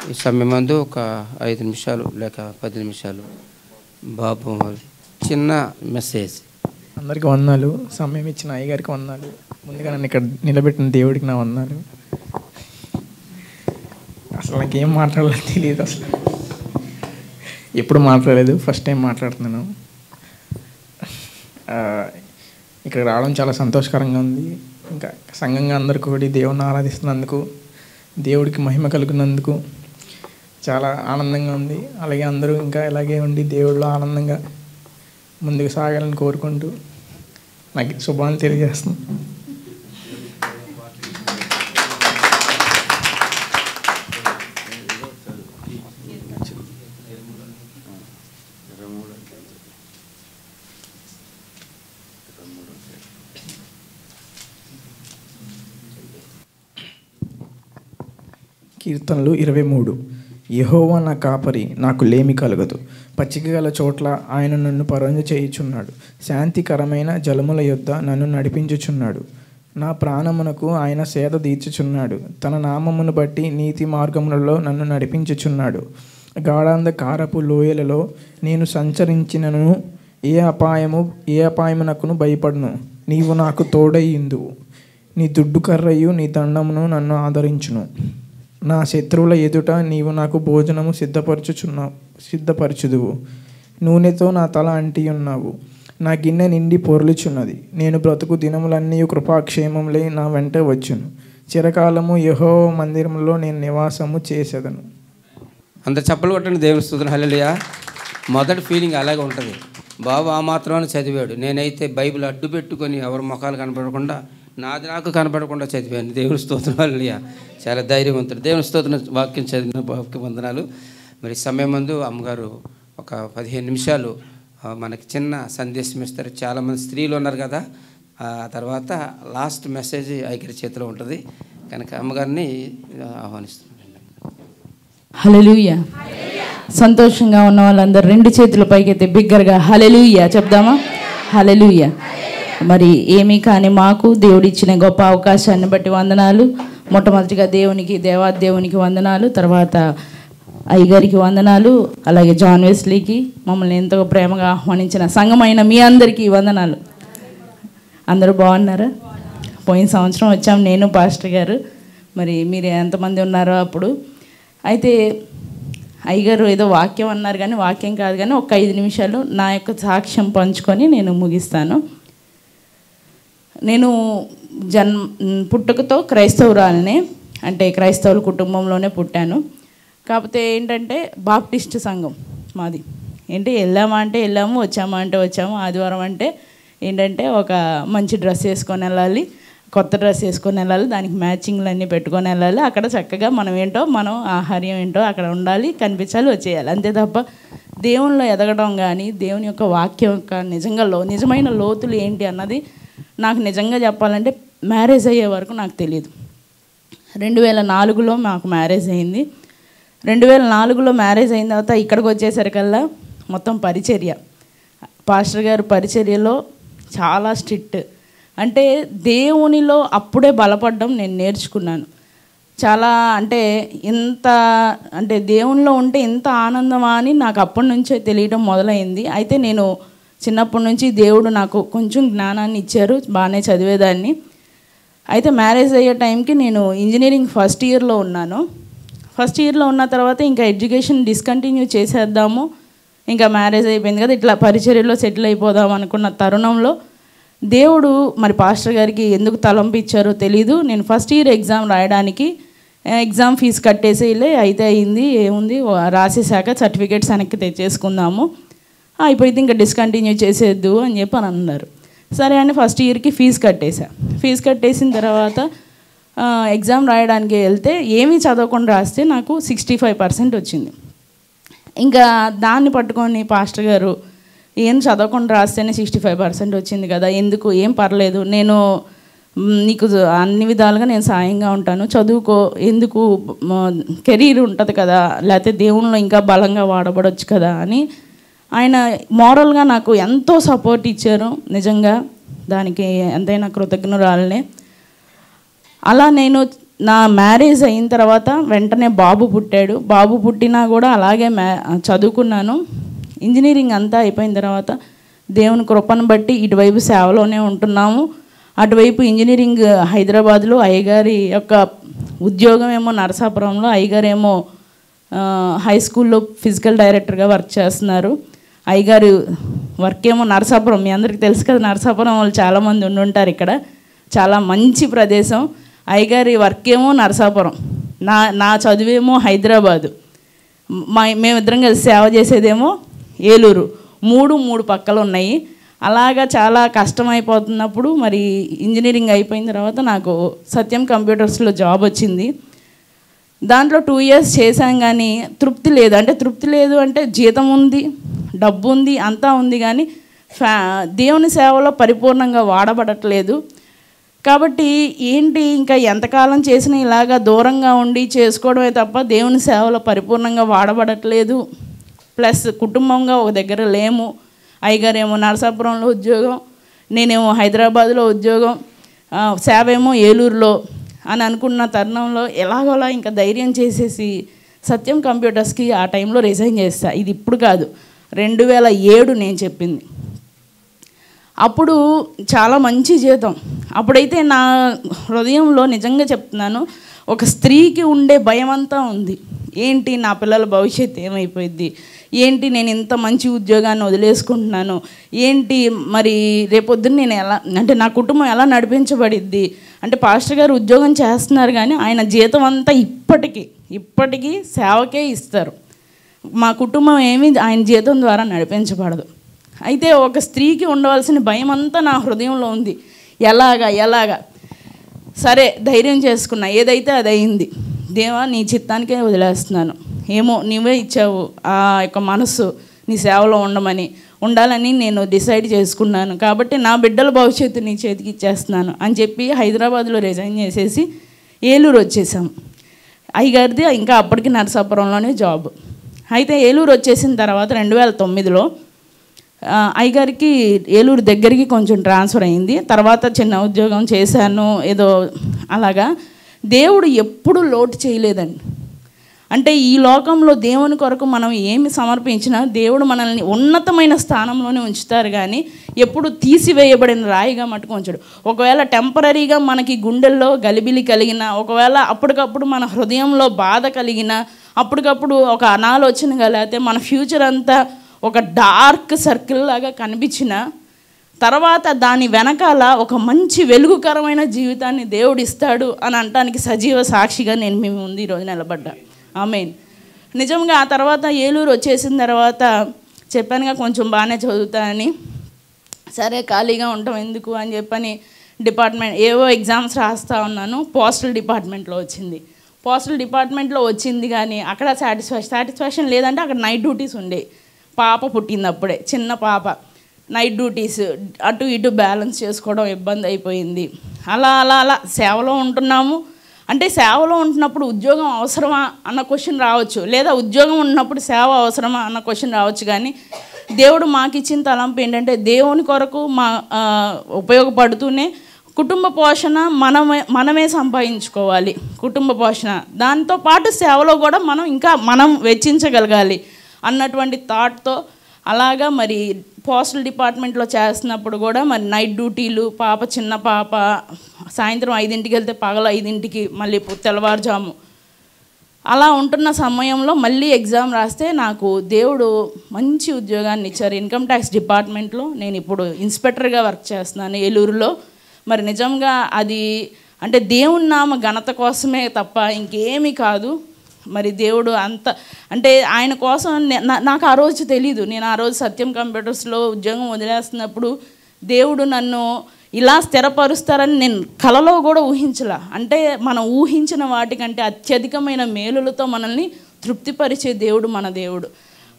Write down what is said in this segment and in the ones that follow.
ఈ సమయం ముందు ఒక 5 నిమిషాలు లేక 10 నిమిషాలు బాబు చిన్న మెసేజ్. అందరికీ వందనాలు. సమయం ఇచ్చిన అయ్యగారికి వందనాలు. ముందుగా నన్ను ఇక్కడ నిలబెట్టిన దేవుడికి నా వందనాలు. అసలు నాకేం మాట్లాడాలో తెలియదు. అసలు ఎప్పుడు మాట్లాడలేదు, ఫస్ట్ టైం మాట్లాడుతున్నాను. ఇక్కడ రావడం చాలా సంతోషకరంగా ఉంది. ఇంకా సంఘంగా అందరు కూడి దేవుడిని ఆరాధిస్తున్నందుకు, దేవుడికి మహిమ కలుగున్నందుకు చాలా ఆనందంగా ఉంది. అలాగే అందరూ ఇంకా ఇలాగే ఉండి దేవుడిలో ఆనందంగా ముందుకు సాగాలని కోరుకుంటూ నాకు శుభాన్ని తెలియజేస్తున్నాను. కీర్తనలు 23. యెహోవా నా కాపరి, నాకు లేమి కలగదు. పచ్చిక గల చోట్ల ఆయన నన్ను పరుంజ చేయుచున్నాడు. శాంతికరమైన జలముల యొద్ద నన్ను నడిపించుచున్నాడు. నా ప్రాణమునకు ఆయన సేద తీర్చుచున్నాడు. తన నామమును బట్టి నీతి మార్గములలో నన్ను నడిపించుచున్నాడు. గాఢాంధకారపు లోయలలో నేను సంచరించినను ఏ అపాయమునకును భయపడను. నీవు నాకు తోడైయుందువు. నీ దుడ్డు కర్రయు నీ దండమును నన్ను ఆదరించును. నా శత్రువుల ఎదుట నీవు నాకు భోజనము సిద్ధపరచుదువు. నూనెతో నా తల అంటి ఉన్నావు. నా గిన్నె నిండి పొర్లుచున్నది. నేను బ్రతుకు దినములన్నీ కృపాక్షేమములై నా వెంట వచ్చును. చిరకాలము యెహోవా మందిరంలో నేను నివాసము చేసేదను. అందరు చప్పలు కొట్టండి, దేవుని స్తుతులు. హల్లెలూయా. మొదటి ఫీలింగ్ అలాగే ఉంటుంది. బాబు ఆ మాత్రమే చదివాడు. నేనైతే బైబిల్ అడ్డు పెట్టుకొని ఎవరి ముఖాలు కనపడకుండా నాది నాకు కనపడకుండా చదివాను. దేవుని స్తోత్రం. హల్లెలూయా. చాలా ధైర్యవంతుడు. దేవుని స్తోత్రం. వాక్యం చదివిన వాక్య వందనాలు. మరి సమయం ముందు అమ్మగారు ఒక 15 నిమిషాలు మనకి చిన్న సందేశం ఇస్తారు. చాలామంది స్త్రీలు ఉన్నారు కదా. ఆ తర్వాత లాస్ట్ మెసేజ్ ఐక్యత చేతిలో ఉంటుంది కనుక అమ్మగారిని ఆహ్వానిస్తున్నాను. హల్లెలూయా. సంతోషంగా ఉన్న వాళ్ళందరూ 2 చేతుల పైకైతే బిగ్గరగా హల్లెలూయా చెప్దామా? హల్లెలూయా. మరి ఏమీ కానీ మాకు దేవుడిచ్చిన గొప్ప అవకాశాన్ని బట్టి వందనాలు. మొట్టమొదటిగా దేవాదేవునికి వందనాలు, తర్వాత అయ్యగారికి వందనాలు, అలాగే జాన్ వెస్లీకి మమ్మల్ని ఎంతో ప్రేమగా ఆహ్వానించిన సంఘమైన మీ అందరికీ వందనాలు. అందరూ బాగున్నారా? పోయిన సంవత్సరం వచ్చాం నేను పాస్టర్ గారు. మరి మీరు ఎంతమంది ఉన్నారో అప్పుడు. అయితే అయ్యగారు ఏదో వాక్యం అన్నారు కానీ వాక్యం కాదు కానీ ఒక 5 నిమిషాలు నా యొక్క సాక్ష్యం పంచుకొని నేను ముగిస్తాను. నేను పుట్టుకతో క్రైస్తవురాలనే, అంటే క్రైస్తవుల కుటుంబంలోనే పుట్టాను. కాకపోతే ఏంటంటే బాప్టిస్ట్ సంఘం మాది. ఏంటి వెళ్ళాము, వచ్చామా అంటే వచ్చాము. ఆదివారం అంటే ఏంటంటే ఒక మంచి డ్రెస్ వేసుకొని వెళ్ళాలి, కొత్త డ్రెస్ వేసుకొని వెళ్ళాలి, దానికి మ్యాచింగ్లు అన్నీ పెట్టుకొని వెళ్ళాలి. అక్కడ చక్కగా మనం ఆహార్యం ఏంటో అక్కడ ఉండాలి, కనిపించాలి, వచ్చేయాలి. అంతే తప్ప దేవునిలో ఎదగడం కానీ దేవుని యొక్క వాక్యం యొక్క నిజమైన లోతులు ఏంటి అన్నది నాకు నిజంగా చెప్పాలంటే మ్యారేజ్ అయ్యే వరకు నాకు తెలియదు. 2004లో మాకు మ్యారేజ్ అయింది. 2004లో మ్యారేజ్ అయిన తర్వాత ఇక్కడికి వచ్చేసరికల్లా మొత్తం పరిచర్య, పాస్టర్ గారు పరిచర్యలో చాలా స్ట్రిక్ట్. అంటే దేవునిలో అప్పుడే బలపడడం నేను నేర్చుకున్నాను. చాలా అంటే దేవునిలో ఉంటే ఇంత ఆనందమా అని నాకు అప్పటి నుంచే తెలియడం మొదలైంది. అయితే నేను చిన్నప్పటి నుంచి దేవుడు నాకు కొంచెం జ్ఞానాన్ని ఇచ్చారు, బాగానే చదివేదాన్ని. అయితే మ్యారేజ్ అయ్యే టైంకి నేను ఇంజనీరింగ్ ఫస్ట్ ఇయర్లో ఉన్నాను. ఫస్ట్ ఇయర్లో ఉన్న తర్వాత ఇంకా ఎడ్యుకేషన్ డిస్కంటిన్యూ చేసేద్దాము, ఇంకా మ్యారేజ్ అయిపోయింది కదా, ఇట్లా పరిచర్యలో సెటిల్ అయిపోదాం అనుకున్న తరుణంలో దేవుడు మరి పాస్టర్ గారికి ఎందుకు తలంపు ఇచ్చారో తెలీదు. నేను ఫస్ట్ ఇయర్ ఎగ్జామ్ రాయడానికి ఎగ్జామ్ ఫీజు కట్టేసేలే, అయితే అయింది, ఏముంది రాసేసాక సర్టిఫికేట్స్ వెనక్కి తెచ్చేసుకుందాము, అయిపోయింది, ఇంకా డిస్కంటిన్యూ చేసేద్దు అని చెప్పి అని అన్నారు. సరే అని ఫస్ట్ ఇయర్కి ఫీజు కట్టేసిన తర్వాత ఎగ్జామ్ రాయడానికి వెళ్తే ఏమీ చదవకుండా రాస్తే నాకు 65% వచ్చింది. ఇంకా దాన్ని పట్టుకొని పాస్టర్ గారు ఏం చదవకుండా రాస్తేనే 65% వచ్చింది కదా, ఎందుకు, ఏం పర్లేదు, నేను నీకు అన్ని విధాలుగా నేను సాయంగా ఉంటాను, చదువుకో, ఎందుకు, కెరీర్ ఉంటుంది కదా, లేకపోతే దేవునిలో ఇంకా బలంగా వాడబడవచ్చు కదా అని ఆయన మోరల్గా నాకు ఎంతో సపోర్ట్ ఇచ్చారు. నిజంగా దానికి ఎంతైనా కృతజ్ఞురాలనే. అలా నేను నా మ్యారేజ్ అయిన తర్వాత వెంటనే బాబు పుట్టాడు. బాబు పుట్టినా కూడా అలాగే చదువుకున్నాను. ఇంజనీరింగ్ అంతా అయిపోయిన తర్వాత దేవుని కృపను బట్టి ఇటువైపు సేవలోనే ఉంటున్నాము. అటువైపు ఇంజనీరింగ్ హైదరాబాద్లో, అయ్యగారి యొక్క ఉద్యోగం ఏమో నరసాపురంలో, అయ్యగారేమో హై స్కూల్లో ఫిజికల్ డైరెక్టర్గా వర్క్ చేస్తున్నారు. అయ్యగారు వర్క్ ఏమో నరసాపురం, మీ అందరికీ తెలుసు కదా, నరసాపురం వాళ్ళు చాలామంది ఉండుంటారు. ఇక్కడ చాలా మంచి ప్రదేశం. అయ్యగారి వర్క్ ఏమో నరసాపురం, నా చదువేమో హైదరాబాదు, మేమిద్దరం కలిసి సేవ చేసేదేమో ఏలూరు. మూడు పక్కలు ఉన్నాయి. అలాగా చాలా కష్టమైపోతున్నప్పుడు మరి ఇంజనీరింగ్ అయిపోయిన తర్వాత నాకు సత్యం కంప్యూటర్స్లో జాబ్ వచ్చింది. దాంట్లో 2 years చేశాం కానీ తృప్తి లేదు. తృప్తి లేదు అంటే జీతం ఉంది, డబ్బు ఉంది, అంతా ఉంది, కానీ దేవుని సేవలో పరిపూర్ణంగా వాడబడట్లేదు. కాబట్టి ఏంటి, ఇంకా ఎంతకాలం చేసినా ఇలాగా దూరంగా ఉండి చేసుకోవడమే తప్ప దేవుని సేవలో పరిపూర్ణంగా వాడబడట్లేదు. ప్లస్ కుటుంబంగా ఒక దగ్గర లేము. అయ్యగారేమో నరసాపురంలో ఉద్యోగం, నేనేమో హైదరాబాద్లో ఉద్యోగం, సేవ ఏమో ఏలూరులో అని అనుకున్న తరుణంలో ఎలాగోలా ఇంకా ధైర్యం చేసేసి సత్యం కంప్యూటర్స్కి ఆ టైంలో రిజైన్ చేస్తా. ఇది ఇప్పుడు కాదు, 2007 నేను చెప్పింది. అప్పుడు చాలా మంచి జీతం. అప్పుడైతే నా హృదయంలో నిజంగా చెప్తున్నాను, ఒక స్త్రీకి ఉండే భయం అంతా ఉంది. ఏంటి, నా పిల్లల భవిష్యత్తు ఏమైపోయింది, ఏంటి నేను ఇంత మంచి ఉద్యోగాన్ని వదిలేసుకుంటున్నాను, ఏంటి మరి రేపొద్దున నేను ఎలా, నా కుటుంబం ఎలా నడిపించబడిద్ది. పాస్టర్ గారు ఉద్యోగం చేస్తున్నారు కానీ ఆయన జీతం అంతా ఇప్పటికీ సేవకే ఇస్తారు. మా కుటుంబం ఏమీ ఆయన జీతం ద్వారా నడిపించబడదు. అయితే ఒక స్త్రీకి ఉండవలసిన భయం అంతా నా హృదయంలో ఉంది. ఎలాగా సరే ధైర్యం చేసుకున్నా, ఏదైతే అది అయింది. దేవా నీ చిత్తానికే వదిలేస్తున్నాను, ఏమో నీవే ఇచ్చావు ఆ యొక్క మనసు నీ సేవలో ఉండాలని నేను డిసైడ్ చేసుకున్నాను. కాబట్టి నా బిడ్డల భవిష్యత్తు నీ చేతికి ఇచ్చేస్తున్నాను అని చెప్పి హైదరాబాద్లో రిజైన్ చేసేసి ఏలూరు వచ్చేసాం. అయ్యగారిది ఇంకా అప్పటికి నరసాపురంలోనే జాబ్. అయితే ఏలూరు వచ్చేసిన తర్వాత 2009లో అయ్యగారికి ఏలూరు దగ్గరికి కొంచెం ట్రాన్స్ఫర్ అయింది. తర్వాత చిన్న ఉద్యోగం చేశాను ఏదో అలాగా. దేవుడు ఎప్పుడు లోటు చేయలేదండి. ఈ లోకంలో దేవుని కొరకు మనం ఏమి సమర్పించినా దేవుడు మనల్ని ఉన్నతమైన స్థానంలోనే ఉంచుతారు, కానీ ఎప్పుడు తీసివేయబడిన రాయిగా మట్టుకు ఉంచడు. ఒకవేళ టెంపరీగా మనకి గుండెల్లో గలిబిలి కలిగిన, ఒకవేళ అప్పటికప్పుడు మన హృదయంలో బాధ కలిగిన, అప్పటికప్పుడు ఒక అనాలోచన కలిగితే మన ఫ్యూచర్ అంతా ఒక డార్క్ సర్కిల్ లాగా కనిపించిన తర్వాత దాని వెనకాల ఒక మంచి వెలుగుకరమైన జీవితాన్ని దేవుడు ఇస్తాడు అని అనటానికి సజీవ సాక్షిగా నేను మీ ముందు ఈరోజు నిలబడ్డా. ఆమేన్. నిజంగా ఆ తర్వాత ఏలూరు వచ్చేసిన తర్వాత చెప్పానుగా కొంచెం బాగానే చదువుతానని, సరే ఖాళీగా ఉంటాం ఎందుకు అని చెప్పని డిపార్ట్మెంట్ ఏవో ఎగ్జామ్స్ రాస్తూ ఉన్నాను. పోస్టల్ డిపార్ట్మెంట్లో వచ్చింది. పోస్టల్ డిపార్ట్మెంట్లో వచ్చింది కానీ అక్కడ సాటిస్ఫాక్షన్ లేదంటే అక్కడ నైట్ డ్యూటీస్ ఉండేవి. పాప పుట్టింది అప్పుడే, చిన్న పాప. నైట్ డ్యూటీస్ అటు ఇటు బ్యాలెన్స్ చేసుకోవడం ఇబ్బంది అయిపోయింది. అలా సేవలో ఉంటున్నాము. సేవలో ఉంటున్నప్పుడు ఉద్యోగం అవసరమా అన్న క్వశ్చన్ రావచ్చు, లేదా ఉద్యోగం ఉన్నప్పుడు సేవ అవసరమా అన్న క్వశ్చన్ రావచ్చు. కానీ దేవుడు మాకు ఇచ్చిన తలంపు ఏంటంటే దేవుని కొరకు ఉపయోగపడుతూనే కుటుంబ పోషణ మనమే సంపాదించుకోవాలి. కుటుంబ పోషణ దాంతోపాటు సేవలో కూడా మనం వెచ్చించగలగాలి అన్నటువంటి థాట్తో అలాగా మరి పోస్టల్ డిపార్ట్మెంట్లో చేస్తున్నప్పుడు కూడా మరి నైట్ డ్యూటీలు, చిన్న పాప సాయంత్రం 5ంటికి వెళ్తే పగల 5ంటికి మళ్ళీ తెల్లవారుజాము అలా ఉంటున్న సమయంలో మళ్ళీ ఎగ్జామ్ రాస్తే నాకు దేవుడు మంచి ఉద్యోగాన్ని ఇచ్చారు. ఇన్కమ్ ట్యాక్స్ డిపార్ట్మెంట్లో నేను ఇప్పుడు ఇన్స్పెక్టర్గా వర్క్ చేస్తున్నాను ఏలూరులో. మరి నిజంగా అది దేవుని నామ ఘనత కోసమే తప్ప ఇంకేమీ కాదు. మరి దేవుడు అంత ఆయన కోసం నాకు ఆ రోజు తెలీదు. నేను ఆ రోజు సత్యం కంప్యూటర్స్లో ఉద్యోగం వదిలేస్తున్నప్పుడు దేవుడు నన్ను ఇలా స్థిరపరుస్తారని నేను కలలో కూడా ఊహించలా. మనం ఊహించిన వాటికంటే అత్యధికమైన మేలులతో మనల్ని తృప్తిపరిచే దేవుడు మన దేవుడు.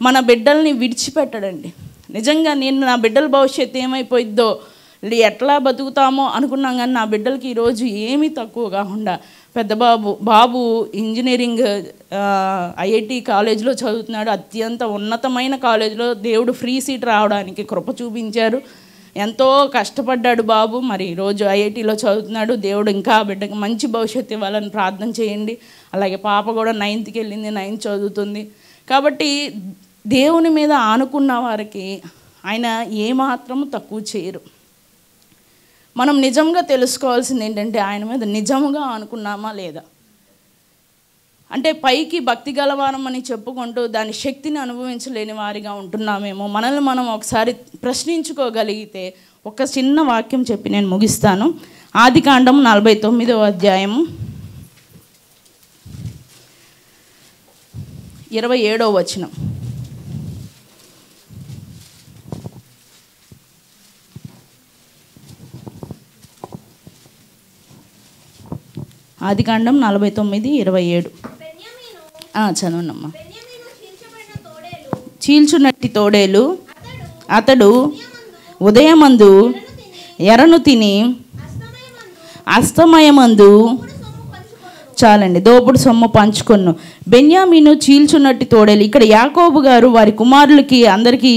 మన బిడ్డల్ని విడిచిపెట్టడండి. నిజంగా నేను నా బిడ్డల భవిష్యత్తు ఏమైపోయిద్దో, ఎట్లా బతుకుతామో అనుకున్నాం, కానీ నా బిడ్డలకి ఈరోజు ఏమీ తక్కువ కాకుండా పెద్ద బాబు ఇంజనీరింగ్ ఐఐటి కాలేజ్లో చదువుతున్నాడు. అత్యంత ఉన్నతమైన కాలేజ్లో దేవుడు ఫ్రీ సీట్ రావడానికి కృప చూపించారు. ఎంతో కష్టపడ్డాడు బాబు, మరి ఈరోజు ఐఐటీలో చదువుతున్నాడు. దేవుడు ఇంకా ఆ బిడ్డకి మంచి భవిష్యత్తు ఇవ్వాలని ప్రార్థన చేయండి. అలాగే పాప కూడా 9th వెళ్ళింది, 9th చదువుతుంది. కాబట్టి దేవుని మీద ఆనుకున్న వారికి ఆయన ఏమాత్రము తక్కువ చేయరు. మనం నిజంగా తెలుసుకోవాల్సింది ఏంటంటే ఆయన మీద నిజముగా ఆనుకున్నామా లేదా. అంటే పైకి భక్తి గలవారం అని చెప్పుకుంటూ దాని శక్తిని అనుభవించలేని వారిగా ఉంటున్నామేమో. మనల్ని మనం ఒకసారి ప్రశ్నించుకోగలిగితే ఒక చిన్న వాక్యం చెప్పి నేను ముగిస్తాను. ఆదికాండం 49వ అధ్యాయము 27వ వచనం. ఆదికాండం 49:27. చదవండమ్మా. చీల్చునట్టి తోడేలు అతడు ఉదయమందు ఎరను తిని అస్తమయమందు చాలండి దోపుడు సొమ్ము పంచుకొను. బెన్యామీను చీల్చునట్టి తోడేలు. ఇక్కడ యాకోబు గారు వారి కుమారులకి అందరికీ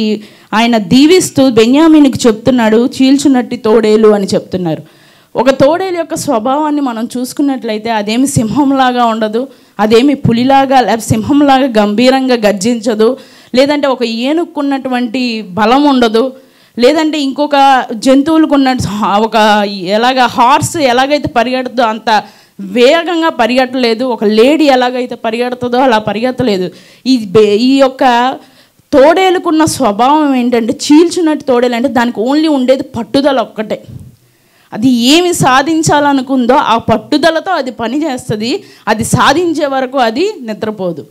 ఆయన దీవిస్తూ బెన్యామీనుకి చెప్తున్నాడు చీల్చునట్టి తోడేలు అని చెప్తున్నారు. ఒక తోడేలు యొక్క స్వభావాన్ని మనం చూసుకున్నట్లయితే అదేమి సింహంలాగా ఉండదు, అదేమి పులిలాగా లేకపోతే సింహంలాగా గంభీరంగా గర్జించదు, లేదంటే ఒక ఏనుక్కున్నటువంటి బలం ఉండదు, లేదంటే ఇంకొక జంతువులకు ఉన్న ఒక హార్స్ ఎలాగైతే పరిగెడుతుందో అంత వేగంగా పరిగెట్టలేదు. ఒక లేడీ ఎలాగైతే పరిగెడుతుందో అలా పరిగెత్తలేదు. ఈ యొక్క తోడేలుకున్న స్వభావం ఏంటంటే చీల్చినట్టు తోడేలు అంటే దానికి ఓన్లీ ఉండేది పట్టుదల ఒక్కటే. అది ఏమి సాధించాలనుకుందో ఆ పట్టుదలతో అది పని చేస్తుంది. అది సాధించే వరకు అది నిద్రపోదు.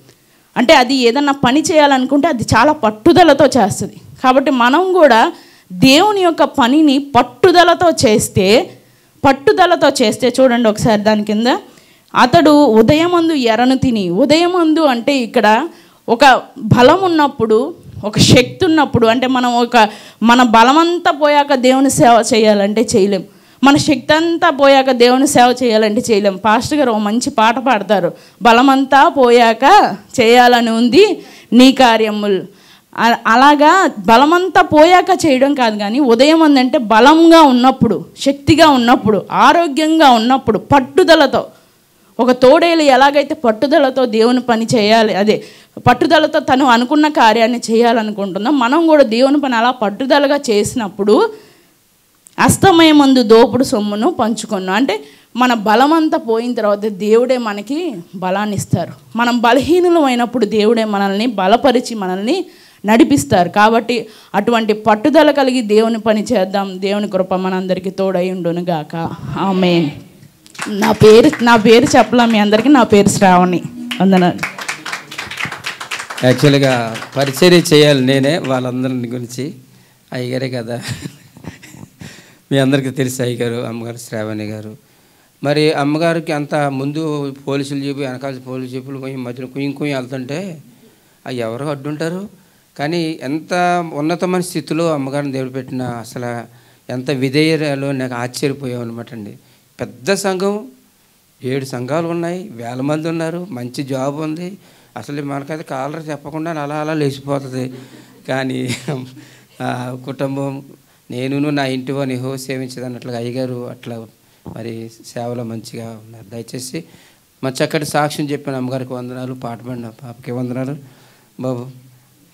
అంటే అది ఏదన్నా పని చేయాలనుకుంటే అది చాలా పట్టుదలతో చేస్తుంది. కాబట్టి మనం కూడా దేవుని యొక్క పనిని పట్టుదలతో చేస్తే చూడండి ఒకసారి దాని కింద అతడు ఉదయమందు ఎరను తిని. ఉదయమందు అంటే ఇక్కడ ఒక బలం ఉన్నప్పుడు, ఒక శక్తి ఉన్నప్పుడు, అంటే మనం మన బలమంతా పోయాక దేవుని సేవ చేయాలంటే చేయలేం. మన శక్తి అంతా పోయాక దేవుని సేవ చేయాలంటే చేయలేం. పాస్టర్ గారు ఒక మంచి పాట పాడతారు, బలమంతా పోయాక చేయాలని ఉంది నీ కార్యములు. అలాగా బలమంతా పోయాక చేయడం కాదు, కానీ ఉదయం అంటే బలంగా ఉన్నప్పుడు, శక్తిగా ఉన్నప్పుడు, ఆరోగ్యంగా ఉన్నప్పుడు, పట్టుదలతో. ఒక తోడేలు ఎలాగైతే పట్టుదలతో దేవుని పని చేయాలి, అదే పట్టుదలతో తను అనుకున్న కార్యాన్ని చేయాలనుకుంటుందో మనం కూడా దేవుని పని అలా పట్టుదలగా చేసినప్పుడు అస్తమయమందు దోపుడు సొమ్మును పంచుకున్నాం. అంటే మన బలమంతా పోయిన తర్వాత దేవుడే మనకి బలాన్ని ఇస్తారు. మనం బలహీనులమైనప్పుడు దేవుడే మనల్ని బలపరిచి మనల్ని నడిపిస్తారు. కాబట్టి అటువంటి పట్టుదల కలిగి దేవుని పని చేద్దాం. దేవుని కృప మనందరికీ తోడై ఉండును గాక. ఆమేన్. నా పేరు చెప్పలా మీ అందరికీ. నా పేరు శ్రావణి. వందనాలు. యాక్చువల్గా పరిచర్య చేయాలి నేనే వాళ్ళందరి గురించి. అయ్యగారే కదా, మీ అందరికీ తెలుసు అయ్యగారు, అమ్మగారు శ్రావణి గారు. మరి అమ్మగారికి అంత ముందు పోలీసులు చెప్పి వెనకాల పోలీసు చెప్పులు పోయి మధ్యలో కుయ్యి వెళ్తుంటే అవి ఎవరు అడ్డుంటారు. కానీ ఎంత ఉన్నతమైన స్థితిలో అమ్మగారిని దేవుడు పెట్టిన అసలు ఎంత విధేయలో నాకు ఆశ్చర్యపోయాం అనమాట అండి. పెద్ద సంఘం, 7 సంఘాలు ఉన్నాయి, 1000 మంది ఉన్నారు, మంచి జాబ్ ఉంది. అసలు మనకైతే కాలర్ చెప్పకుండా అలా లేచిపోతుంది. కానీ కుటుంబం, నేను నా ఇంటి వాని సేవించేది అన్నట్లుగా అయ్యగారు అట్లా మరి సేవలో మంచిగా ఉన్నారు. దయచేసి మంచి చక్కటి సాక్ష్యం చెప్పిన అమ్మగారికి వందనాలు, పాట పాడిన పాపకి వందనాలు. బాబు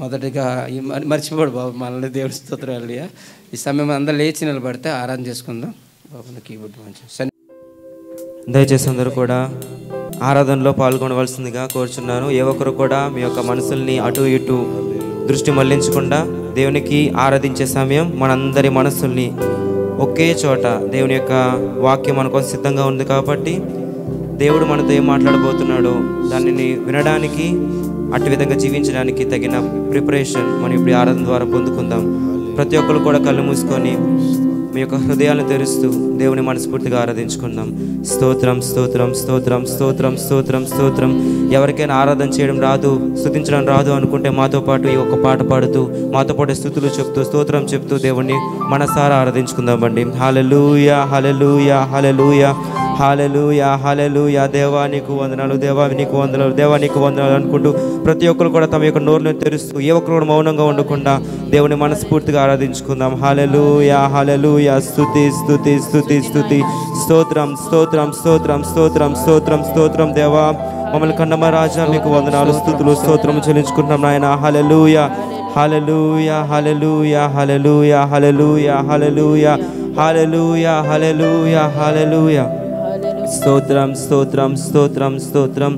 మొదటిగా మర్చిపోడు బాబు, మనల్ని దేవుని స్తోత్రాలు. ఈ సమయం అందరూ లేచి నిలబడితే ఆరాధన చేసుకుందాం. బాబు కీబోర్డ్ మంచి. దయచేసి అందరూ కూడా ఆరాధనలో పాల్గొనవలసిందిగా కోరుచున్నాను. ఏ ఒక్కరు కూడా మీ యొక్క మనసుల్ని అటు ఇటు దృష్టి మళ్లించకుండా దేవునికి ఆరాధించే సమయం మనందరి మనసుల్ని ఒకే చోట దేవుని యొక్క వాక్యం మన కోసం సిద్ధంగా ఉంది. కాబట్టి దేవుడు మనతో ఏం మాట్లాడబోతున్నాడో దానిని వినడానికి, అటు విధంగా జీవించడానికి తగిన ప్రిపరేషన్ మనం ఇప్పుడు ఆరాధన ద్వారా పొందుకుందాం. ప్రతి ఒక్కరు కూడా కళ్ళు మూసుకొని మీ యొక్క హృదయాలను తెరుస్తూ దేవుని మనస్ఫూర్తిగా ఆరాధించుకుందాం. స్తోత్రం స్తోత్రం స్తోత్రం స్తోత్రం స్తోత్రం స్తోత్రం. ఎవరికైనా ఆరాధన చేయడం రాదు, స్తుతించడం రాదు అనుకుంటే మాతో పాటు ఈ ఒక్క పాట పాడుతూ మాతో పాటు స్తుతులు చెప్తూ స్తోత్రం చెప్తూ దేవుణ్ణి మనసారా ఆరాధించుకుందామండి. హల్లెలూయా హల్లెలూయా హల్లెలూయా హల్లెలూయా హల్లెలూయా. దేవా నీకు వందనాలు, దేవా నీకు వందనాలు, దేవా నీకు వందనాలు అనుకుంటూ ప్రతి ఒక్కరు కూడా తమ యొక్క నోరును తెరుస్తూ ఏ ఒక్కరు కూడా మౌనంగా ఉండకుండా దేవుని మనస్ఫూర్తిగా ఆరాధించుకుందాం. హల్లెలూయా హల్లెలూయా. స్తుతి స్తుతి స్తుతి స్తుతి. స్తోత్రం స్తోత్రం స్తోత్రం స్తోత్రం స్తోత్రం స్తోత్రం. దేవా మమ్మల్ని కన్నమ రాజా మీకు వందనాలు, స్తుతులు స్తోత్రం చెల్లించుకుంటున్నాం నాయన. హల్లెలూయా హల్లెలూయా హల్లెలూయా హల్లెలూయా హల్లెలూయా హల్లెలూయా హల్లెలూయా హల్లెలూయా హల్లెలూయా. స్తోత్రం స్తోత్రం స్తోత్రం స్తోత్రం.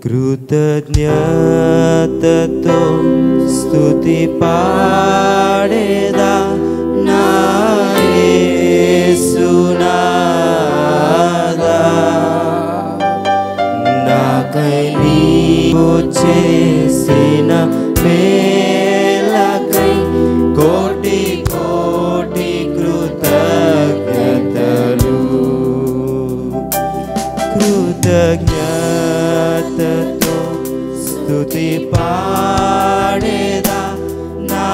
కృతజ్ఞతతో స్తుతి పాడేదా నా యేసునాదా. నాకై నీవు చేసిన మేలకై కోటి కోటి కృతజ్ఞతలు. కృతజ్ఞతతో స్తుతి పాడేదా నా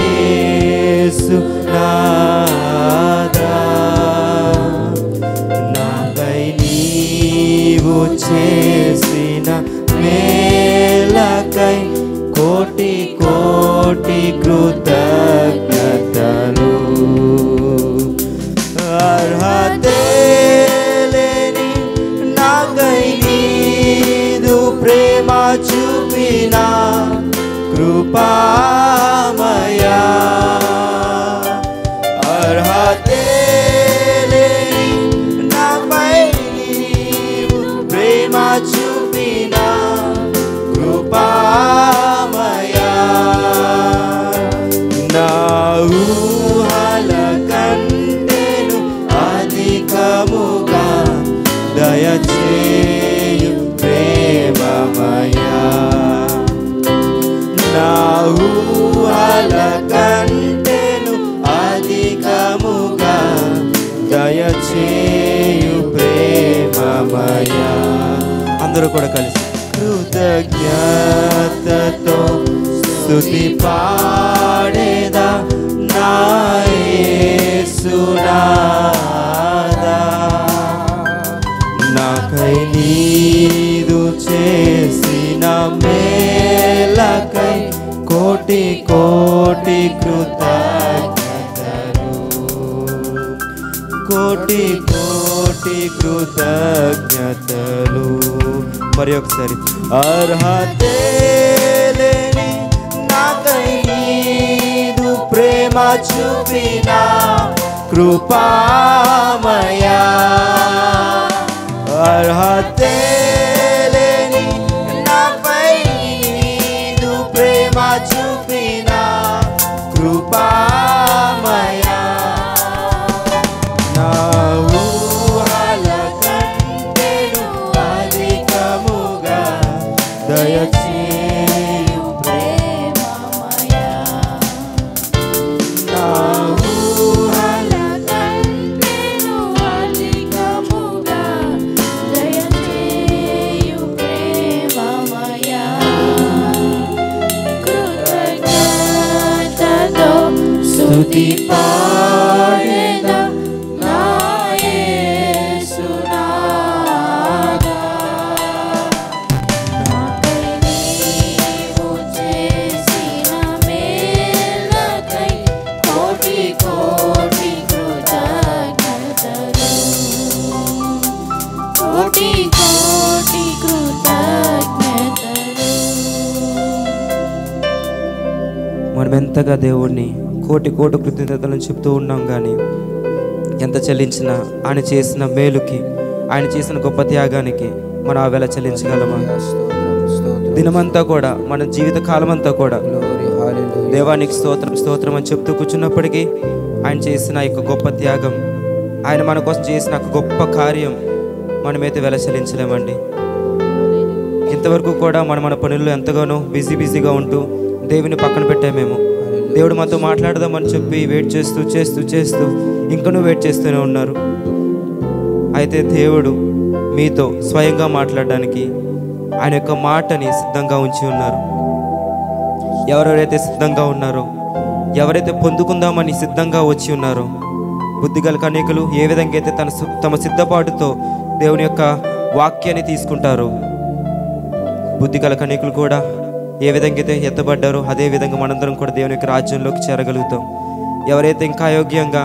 యేసునాదా. నాకై నీవు చేసిన మేలకై కోటి కోటి కృతజ్ఞతలు. అర్హతే లేని నాకై నీదు ప్రేమ చూపిన కృపామయా. అర్హతే లేని నాపై నీవు ప్రేమ చూపిన కృపామయా. నా ఊహల కంటేను అధికముగా దయచేయు ప్రేమమయా. నా ఊహల కంటేను అధికముగా దయచేయు ప్రేమమయా. అందరూ కూడా కలిసి కృతజ్ఞతతో స్తుతి పాడేదా నా యేసునాదా. నాకై నీదు చేసిన మేలకై కోటి కోటి కృతజ్ఞతలు. కోటి కోటి కృతజ్ఞతలు. మరి ఒకసారి అర్హతే లేని నాకై నీదు ప్రేమ చూపిన కృపామయా. అర్హతే లేని నాపై నీదు ప్రేమ చూపిన కృపామయా. నా ఊహల కంటేను అధికముగా దయచేయు ప్రేమమయా. నా ఊహల కంటేను అధికముగా దయచేయు ప్రేమమయా. కృతజ్ఞతతో స్తుతి పాడేదా నా యేసునాదా. నాకై నీవు చేసిన మేలకై కోటి కోటి కృతజ్ఞతలు. కోటి కోటి కృతజ్ఞతలు. మనం ఎంతగా దేవుణ్ణి కోటి కోటి కృతజ్ఞతలను చెప్తూ ఉన్నాం, కానీ ఎంత చెల్లించినా ఆయన చేసిన మేలుకి, ఆయన చేసిన గొప్ప త్యాగానికి మనం ఆ వేళ చెల్లించగలమా? దినమంతా కూడా, మన జీవిత కాలం అంతా కూడా దేవానికి స్తోత్రం స్తోత్రం అని చెప్తూ కూర్చున్నప్పటికీ ఆయన చేసిన యొక్క గొప్ప త్యాగం, ఆయన మన కోసం చేసిన ఒక గొప్ప కార్యం మనమైతే వేళ చెల్లించలేమండి. ఇంతవరకు కూడా మన పనుల్లో ఎంతగానో బిజీగా ఉంటూ దేవుని పక్కన పెట్టామేమో. దేవుడు మాతో మాట్లాడదామని చెప్పి వెయిట్ చేస్తూ చేస్తూ చేస్తూ ఇంకనూ వెయిట్ చేస్తూనే ఉన్నారు. అయితే దేవుడు మీతో స్వయంగా మాట్లాడడానికి ఆయన యొక్క మాటని సిద్ధంగా ఉంచి ఉన్నారు. ఎవరెవరైతే సిద్ధంగా ఉన్నారో, ఎవరైతే పొందుకుందామని సిద్ధంగా వచ్చి ఉన్నారో, బుద్ధిగల కన్యకలు ఏ విధంగా అయితే తమ సిద్ధపాటుతో దేవుని యొక్క వాక్యాన్ని తీసుకుంటారో, బుద్ధిగల కన్యకలు కూడా ఏ విధంగా అయితే ఎత్తబడ్డారో అదే విధంగా మనందరం కూడా దేవుని యొక్క రాజ్యంలోకి చేరగలుగుతాం. ఎవరైతే ఇంకా అయోగ్యంగా,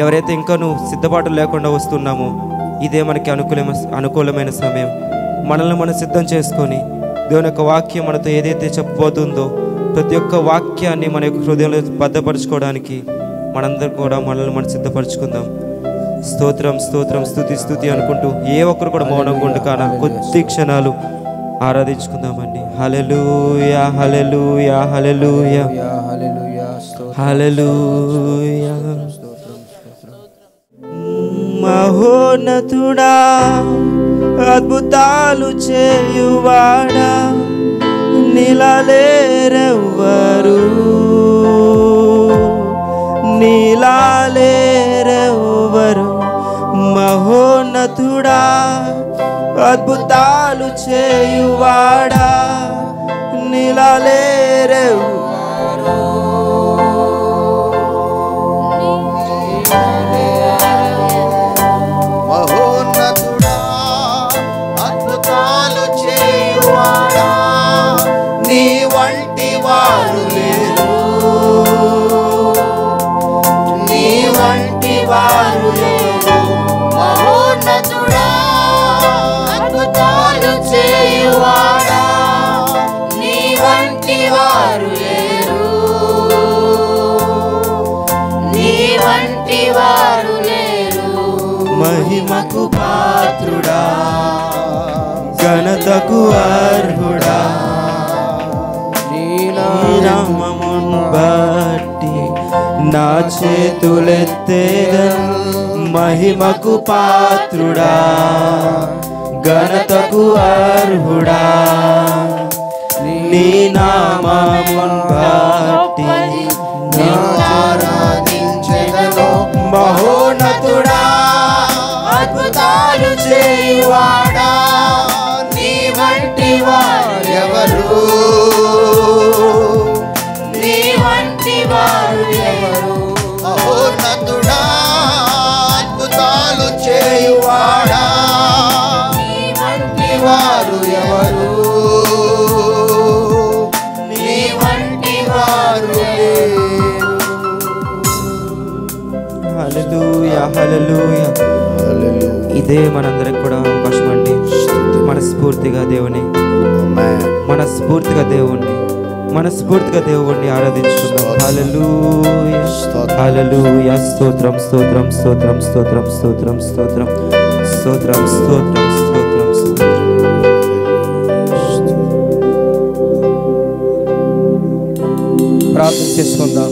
ఎవరైతే ఇంకా సిద్ధపాటు లేకుండా వస్తున్నామో, ఇదే మనకి అనుకూలమైన సమయం. మనల్ని మనం సిద్ధం చేసుకొని దేవుని యొక్క వాక్యం మనతో ఏదైతే చెప్పబోతుందో ప్రతి ఒక్క వాక్యాన్ని మన యొక్క హృదయంలో భద్రపరచుకోవడానికి మనందరం కూడా మనల్ని మనం సిద్ధపరచుకుందాం. స్తోత్రం స్తోత్రం స్తుతి స్తుతి అనుకుంటూ ఏ ఒక్కరు కూడా మౌనంగా ఉండకాన కొద్ది క్షణాలు ఆరాధించుకుందామండి. హల్లెలూయా హల్లెలూయా హల్లెలూయా హల్లెలూయా. మహోన్నతుడా, అద్భుతాలు చేయువాడా, నీలాలేరెవ్వరు, నీలాలేరెవ్వరు. మహోన్నతుడా, అద్భుతాలు చేయువాడా, నీలాలేరెవ్వరు. మహోన్నతుడా, అద్భుతాలు చేయువాడా, నీ వంటి వారు లేరు, నీ వంటి వారు లేరు. మహోన్నతుడా, అద్భుతాలు చేయువాడా, నీ వంటి వారు లేరు, నీ వంటి వారు లేరు. మహిమకు పాత్రుడా, ఘనతకు అర్హుడా, నీ నామమును బట్టి నా చేతులెత్తేదన్. మహిమకు పాత్రుడా, ఘనతకు అర్హుడా, నీ నామమును బట్టి ఆరాధించెదను. మహోన్నతుడా, అద్భుతాలు చేయువాడా, నీ వంటి వారెవరు, నీ వంటి వారు ఎవరు. మహోన్నతుడా, అద్భుతాలు చేయువాడా, నీ వంటి వారు ఎవరు, నీ వంటి వారు లేరు. హల్లెలూయా హల్లెలూయా. ఇదే మనందరికి కూడా అవకాశం అండి. మనస్ఫూర్తిగా దేవుని ఆరాధించుకుందాం. హల్లెలూయా హల్లెలూయా. స్తోత్రం స్తోత్రం స్తోత్రం స్తోత్రం స్తోత్రం స్తోత్రం స్తోత్రం స్తోత్రం స్తోత్రం స్తోత్రం. ప్రార్థన చేసుకుందాం.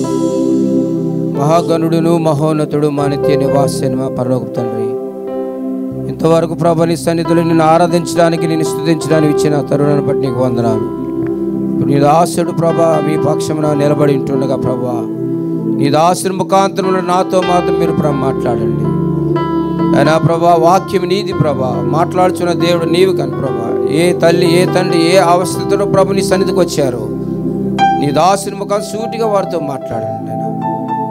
మహాగణుడును మహోన్నతుడు మా నిత్య నివాసని మా పరలోక తండ్రి, ఇంతవరకు ప్రభు నీ సన్నిధిలో నిన్ను ఆరాధించడానికి, నిన్ను స్తుతించడానికి ఇచ్చిన తరుణాన్ని బట్టి నీకు వందనాలు. నీ దాసుడు ప్రభా మీ పక్షమున నిలబడి ఉంటుండగా ప్రభా, నీ దాసుని ముఖాంతరంలో నాతో మాత్రం మీరు మాట్లాడండి. అయినా ప్రభా వాక్యం నీది ప్రభా, మాట్లాడుచున్న దేవుడు నీవు కానీ ప్రభా. ఏ తల్లి ఏ తండ్రి ఏ అవస్థతో ప్రభు నీ సన్నిధికి వచ్చారో నీ దాసుని ముఖం సూటిగా వారితో మాట్లాడండి. అయినా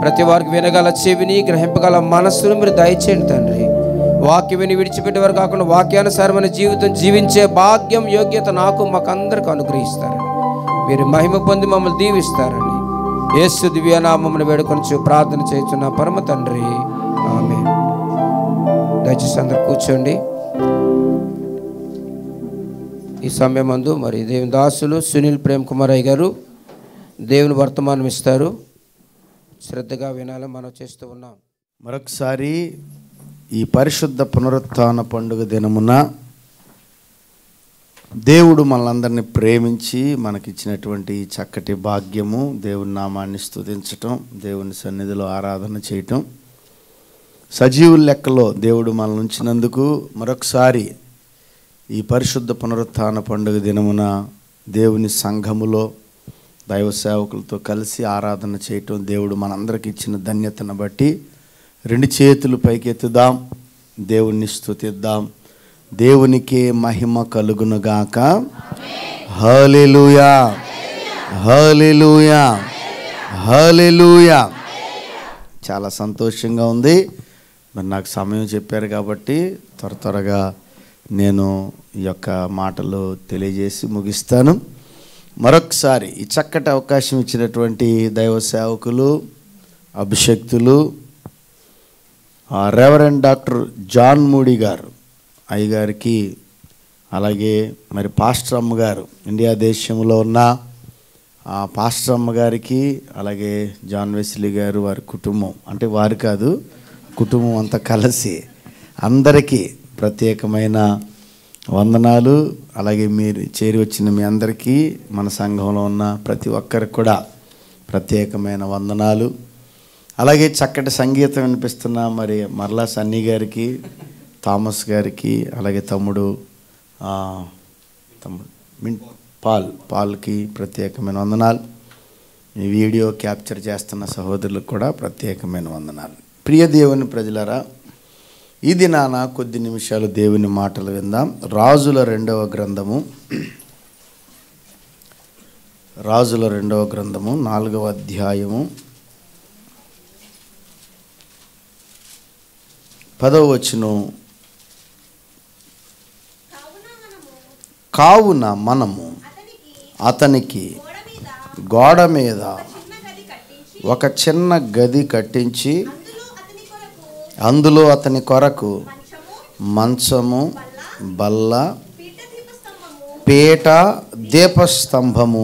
ప్రతి వారికి వినగల చెవిని, గ్రహింపగల మనస్సును మీరు దయచేయండి తండ్రి. వాక్యం విని విడిచిపెట్టేవారు కాకుండా వాక్యానుసారమైన జీవితం జీవించే భాగ్యం, యోగ్యత నాకు మాకందరికి అనుగ్రహిస్తారని, మీరు మహిమ పొంది మమ్మల్ని దీవిస్తారని యేసు దివ్యనామమును వేడుకొని ప్రార్థన చేస్తున్న పరమ తండ్రి, ఆమేన్. దయచేసి అందరు కూర్చోండి. ఈ సమయం అందు మరి దేవుని దాసులు సునీల్ ప్రేమ్ కుమార్ అయ్య గారు దేవుని వర్తమానం ఇస్తారు. శ్రద్ధగా వినాలని మనం చేస్తూ ఉన్నాం. మరొకసారి ఈ పరిశుద్ధ పునరుత్థాన పండుగ దినమున దేవుడు మనలందరినీ ప్రేమించి మనకిచ్చినటువంటి చక్కటి భాగ్యము, దేవుని నామాన్ని స్తుతించటం, దేవుని సన్నిధిలో ఆరాధన చేయటం, సజీవుల లెక్కలో దేవుడు మనల్ని ఉంచినందుకు మరొకసారి ఈ పరిశుద్ధ పునరుత్థాన పండుగ దినమున దేవుని సంఘములో దైవ సేవకులతో కలిసి ఆరాధన చేయటం దేవుడు మనందరికి ఇచ్చిన ధన్యతను బట్టి 2 చేతులు పైకెత్తుదాం, దేవుణ్ణి స్తుతిద్దాం. దేవునికే మహిమ కలుగునుగాక. హల్లెలూయా, హల్లెలూయా, హల్లెలూయా. చాలా సంతోషంగా ఉంది. మరి నాకు సమయం చెప్పారు కాబట్టి త్వరగా నేను ఈ యొక్క మాటలు తెలియజేసి ముగిస్తాను. మరొకసారి ఈ చక్కటి అవకాశం ఇచ్చినటువంటి దైవ సేవకులు, అభిషక్తులు, రెవరెండ్ డాక్టర్ జాన్ మూడీ గారు అయ్యగారికి, అలాగే మరి పాస్టర్ అమ్మగారు, ఇండియా దేశంలో ఉన్న పాస్టర్ అమ్మగారికి, అలాగే జాన్ వెస్లీ గారు, వారి కుటుంబం, అంటే వారు కాదు, కుటుంబం అంతా కలిసి అందరికీ ప్రత్యేకమైన వందనాలు. అలాగే మీరు చేరి వచ్చిన మీ అందరికీ, మన సంఘంలో ఉన్న ప్రతి ఒక్కరికి కూడా ప్రత్యేకమైన వందనాలు. అలాగే చక్కటి సంగీతం వినిపిస్తున్న మరి మరలా సన్నీ గారికి, థామస్ గారికి, అలాగే తమ్ముడు పాల్కి ప్రత్యేకమైన వందనాలు. ఈ వీడియో క్యాప్చర్ చేస్తున్న సహోదరులకు కూడా ప్రత్యేకమైన వందనాలు. ప్రియ దేవుని ప్రజలారా, ఈ దినాన కొద్ది నిమిషాలు దేవుని మాటలు విందాం. రాజుల 2వ గ్రంథము 4వ అధ్యాయము 10వ వచనం. కావున మనము అతనికి గోడ మీద ఒక చిన్న గది కట్టించి అందులో అతని కొరకు మంచము, బల్ల, పీట, దీపస్తంభము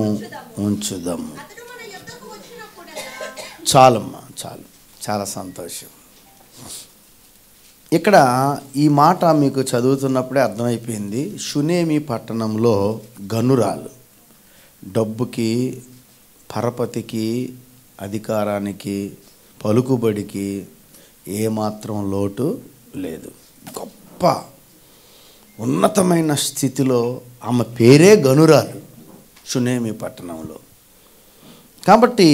ఉంచుదాము. చాలమ్మా, చాలు. చాలా సంతోషం. ఇక్కడ ఈ మాట మీకు చదువుతున్నప్పుడే అర్థమైపోయింది. షునేమి పట్టణంలో గనురాలు డబ్బుకి, పరపతికి, అధికారానికి, పలుకుబడికి ఏమాత్రం లోటు లేదు. గొప్ప ఉన్నతమైన స్థితిలో ఆమె పేరే గనురాలు షునేమి పట్టణంలో. కాబట్టి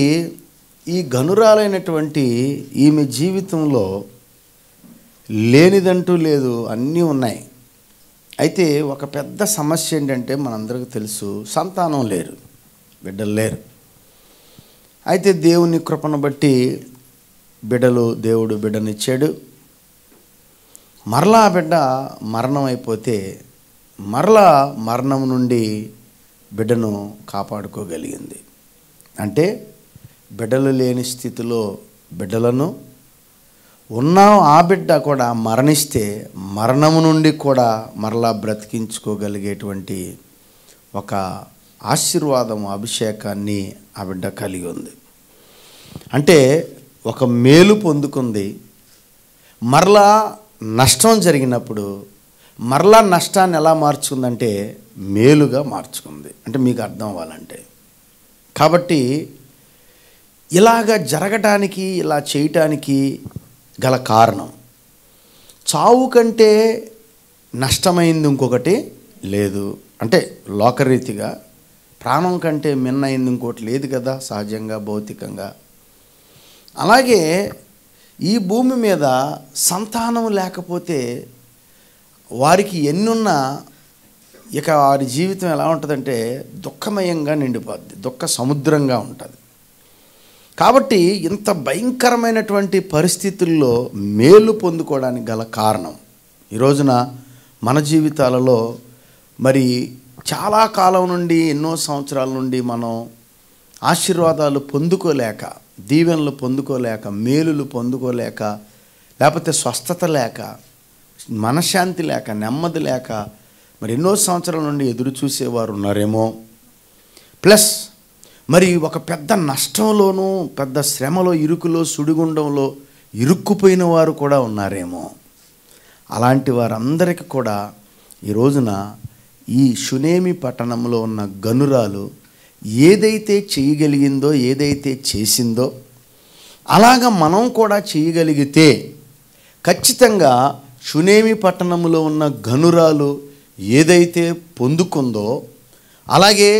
ఈ గనురాలైనటువంటి ఈమె జీవితంలో లేనిదంటూ లేదు, అన్నీ ఉన్నాయి. అయితే ఒక పెద్ద సమస్య ఏంటంటే మనందరికీ తెలుసు, సంతానం లేరు, బిడ్డలు లేరు. అయితే దేవుని కృపను బట్టి దేవుడు బిడ్డనిచ్చాడు. మరలా బిడ్డ మరణం అయిపోతే మరలా మరణం నుండి బిడ్డను కాపాడుకోగలిగింది. అంటే బిడ్డలు లేని స్థితిలో బిడ్డలను ఉన్న ఆ బిడ్డ కూడా మరణిస్తే మరణము నుండి కూడా మరలా బ్రతికించుకోగలిగేటువంటి ఒక ఆశీర్వాదం, అభిషేకాన్ని ఆ బిడ్డ కలిగి ఉంది. అంటే ఒక మేలు పొందుకుంది. మరలా నష్టం జరిగినప్పుడు మరలా నష్టాన్ని ఎలా మార్చుకుందంటే మేలుగా మార్చుకుంది. అంటే మీకు అర్థం అవ్వాలంటే, కాబట్టి ఇలాగ జరగటానికి, ఇలా చేయటానికి గల కారణం, చావు కంటే నష్టమైంది ఇంకొకటి లేదు. అంటే లోకరీతిగా ప్రాణం కంటే మిన్నైంది ఇంకోటి లేదు కదా, సహజంగా, భౌతికంగా. అలాగే ఈ భూమి మీద సంతానం లేకపోతే వారికి ఎన్నున్నా ఇక వారి జీవితం ఎలా ఉంటుందంటే దుఃఖమయంగా నిండిపోద్ది, దుఃఖ సముద్రంగా ఉంటుంది. కాబట్టి ఇంత భయంకరమైనటువంటి పరిస్థితుల్లో మేలు పొందుకోవడానికి గల కారణం, ఈ రోజున మన జీవితాలలో మరి చాలా కాలం నుండి, ఎన్నో సంవత్సరాల నుండి మనం ఆశీర్వాదాలు పొందుకోలేక, దీవెనలు పొందుకోలేక, మేలులు పొందుకోలేక, లేకపోతే స్వస్థత లేక, మనశ్శాంతి లేక, నెమ్మది లేక మరి ఎన్నో సంవత్సరాల నుండి ఎదురు చూసేవారు ఉన్నారేమో. ప్లస్ మరి ఒక పెద్ద నష్టంలోనూ, పెద్ద శ్రమలో, ఇరుకులో, సుడిగుండంలో ఇరుక్కుపోయిన వారు కూడా ఉన్నారేమో. అలాంటి వారందరికీ కూడా ఈ రోజున ఈ షునేమి పట్టణంలో ఉన్న గనురాలు ఏదైతే చేయగలిగిందో, ఏదైతే చేసిందో, అలాగ మనం కూడా చేయగలిగితే ఖచ్చితంగా షునేమి పట్టణంలో ఉన్న గనురాలు ఏదైతే పొందుకుందో, అలాగే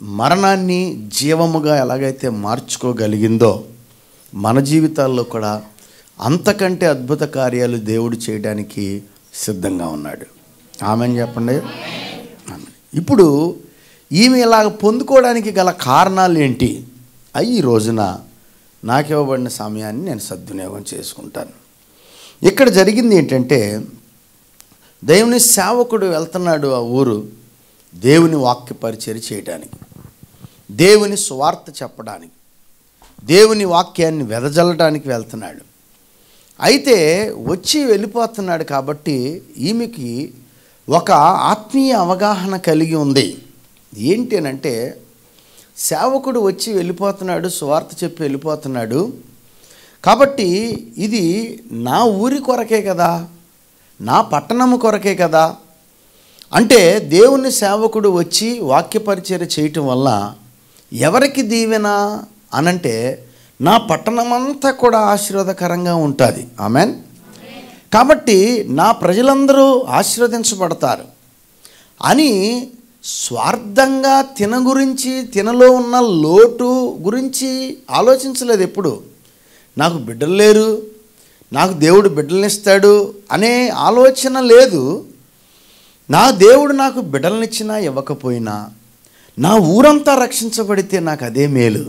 మరణాన్ని జీవముగా ఎలాగైతే మార్చుకోగలిగిందో మన జీవితాల్లో కూడా అంతకంటే అద్భుత కార్యాలు దేవుడు చేయడానికి సిద్ధంగా ఉన్నాడు. ఆమెన్ చెప్పండి. ఇప్పుడు ఈమె ఇలాగ పొందుకోవడానికి గల కారణాలు ఏంటి? ఈ రోజున నాకు ఇవ్వబడిన సమయాన్ని నేను సద్వినియోగం చేసుకుంటాను. ఇక్కడ జరిగింది ఏంటంటే, దేవుని సేవకుడు వెళ్తున్నాడు ఆ ఊరు దేవుని వాక్య పరిచర్య చేయడానికి, దేవుని సువార్త చెప్పడానికి, దేవుని వాక్యాన్ని వెదజల్లడానికి వెళ్తున్నాడు. అయితే వచ్చి వెళ్ళిపోతున్నాడు కాబట్టి ఈమెకి ఒక ఆత్మీయ అవగాహన కలిగి ఉంది. ఏంటి అనంటే, సేవకుడు వచ్చి వెళ్ళిపోతున్నాడు, సువార్త చెప్పి వెళ్ళిపోతున్నాడు కాబట్టి ఇది నా ఊరి కొరకే కదా, నా పట్టణము కొరకే కదా. అంటే దేవుని సేవకుడు వచ్చి వాక్య పరిచర్య చేయటం వల్ల ఎవరికి దీవెన అనంటే నా పట్టణమంతా కూడా ఆశీర్వాదకరంగా ఉంటుంది. ఆమెన్. కాబట్టి నా ప్రజలందరూ ఆశీర్వదించబడతారు అని స్వార్థంగా తినలో ఉన్న లోటు గురించి ఆలోచించలేదు. ఎప్పుడు నాకు బిడ్డలు లేరు, నాకు దేవుడు బిడ్డలనిస్తాడు అనే ఆలోచన లేదు. నా దేవుడు నాకు బిడ్డలనిచ్చినా ఇవ్వకపోయినా నా ఊరంతా రక్షించబడితే నాకు అదే మేలు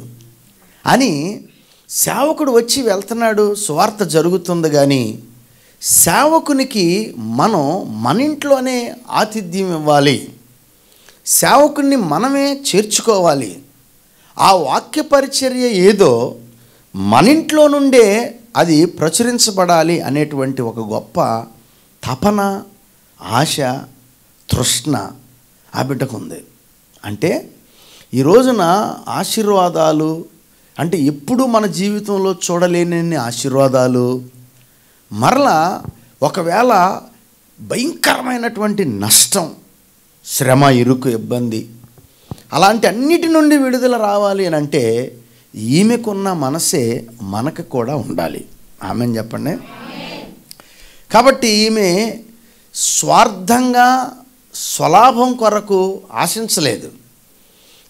అని సేవకుడు వచ్చి వెళ్తున్నాడు, సువార్త జరుగుతుంది. కానీ సేవకునికి మనం మన ఇంట్లోనే ఆతిథ్యం ఇవ్వాలి, సేవకుని మనమే చేర్చుకోవాలి. ఆ వాక్య పరిచర్య ఏదో మన ఇంట్లో నుండే అది ప్రచురించబడాలి అనేటువంటి ఒక గొప్ప తపన, ఆశ, తృష్ణ ఆ బిడ్డకు ఉంది. అంటే ఈ రోజున ఆశీర్వాదాలు అంటే ఎప్పుడూ మన జీవితంలో చూడలేని ఆశీర్వాదాలు, మరలా ఒకవేళ భయంకరమైనటువంటి నష్టం, శ్రమ, ఇరుకు, ఇబ్బంది అలాంటి అన్నిటి నుండి విడుదల రావాలి అని అంటే ఈమెకున్న మనసే మనకు కూడా ఉండాలి. ఆమెన్ చెప్పండి. కాబట్టి ఈమె స్వార్థంగా స్వలాభం కొరకు ఆశించలేదు.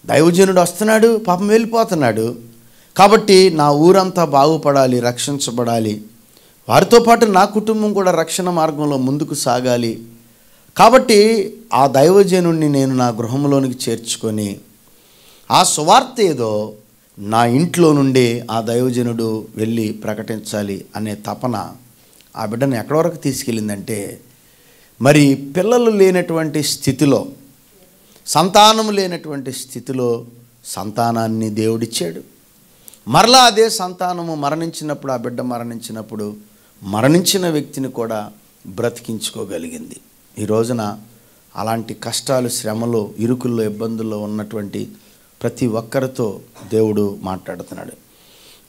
దైవజనుడు వస్తున్నాడు, పాపం వెళ్ళిపోతున్నాడు కాబట్టి నా ఊరంతా బాగుపడాలి, రక్షించబడాలి, వారితో పాటు నా కుటుంబం కూడా రక్షణ మార్గంలో ముందుకు సాగాలి. కాబట్టి ఆ దైవజనుడిని నేను నా గృహంలోనికి చేర్చుకొని ఆ సువార్త ఏదో నా ఇంట్లో నుండి ఆ దైవజనుడు వెళ్ళి ప్రకటించాలి అనే తపన ఆ బిడ్డను ఎక్కడి వరకు తీసుకెళ్ళిందంటే, మరి పిల్లలు లేనటువంటి స్థితిలో, సంతానము లేనటువంటి స్థితిలో సంతానాన్ని దేవుడిచ్చాడు. మరలా అదే సంతానము మరణించినప్పుడు, ఆ బిడ్డ మరణించినప్పుడు మరణించిన వ్యక్తిని కూడా బ్రతికించుకోగలిగింది. ఈ రోజున అలాంటి కష్టాలు, శ్రమలు, ఇరుకుల్లో, ఇబ్బందుల్లో ఉన్నటువంటి ప్రతి ఒక్కరితో దేవుడు మాట్లాడుతున్నాడు.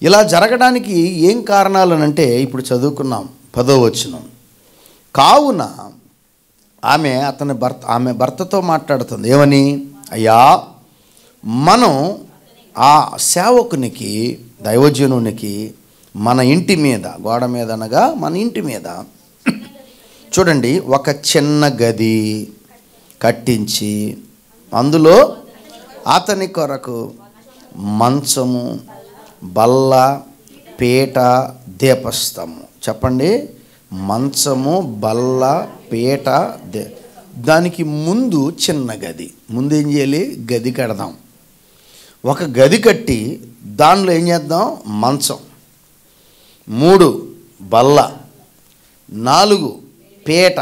ఇలా జరగడానికి ఏం కారణాలు అంటే ఇప్పుడు చదువుకున్నాం 10వ వచనం. కావున ఆమె భర్తతో మాట్లాడుతుంది. ఏమని? అయ్యా, మనం ఆ సేవకునికి, దైవజనునికి మన ఇంటి మీద, గోడ మీద అనగా మన ఇంటి మీద చూడండి ఒక చిన్న గది కట్టించి అందులో అతని కొరకు మంచము, బల్ల, పీట, దీపస్తంభం. చెప్పండి, మంచము, బల్ల, పీట, దానికి ముందు చిన్న గది. ముందు ఏం చేయాలి? గది కడదాం. ఒక గది కట్టి దానిలో ఏం చేద్దాం? మంచం, 3 బల్ల, 4 పీట,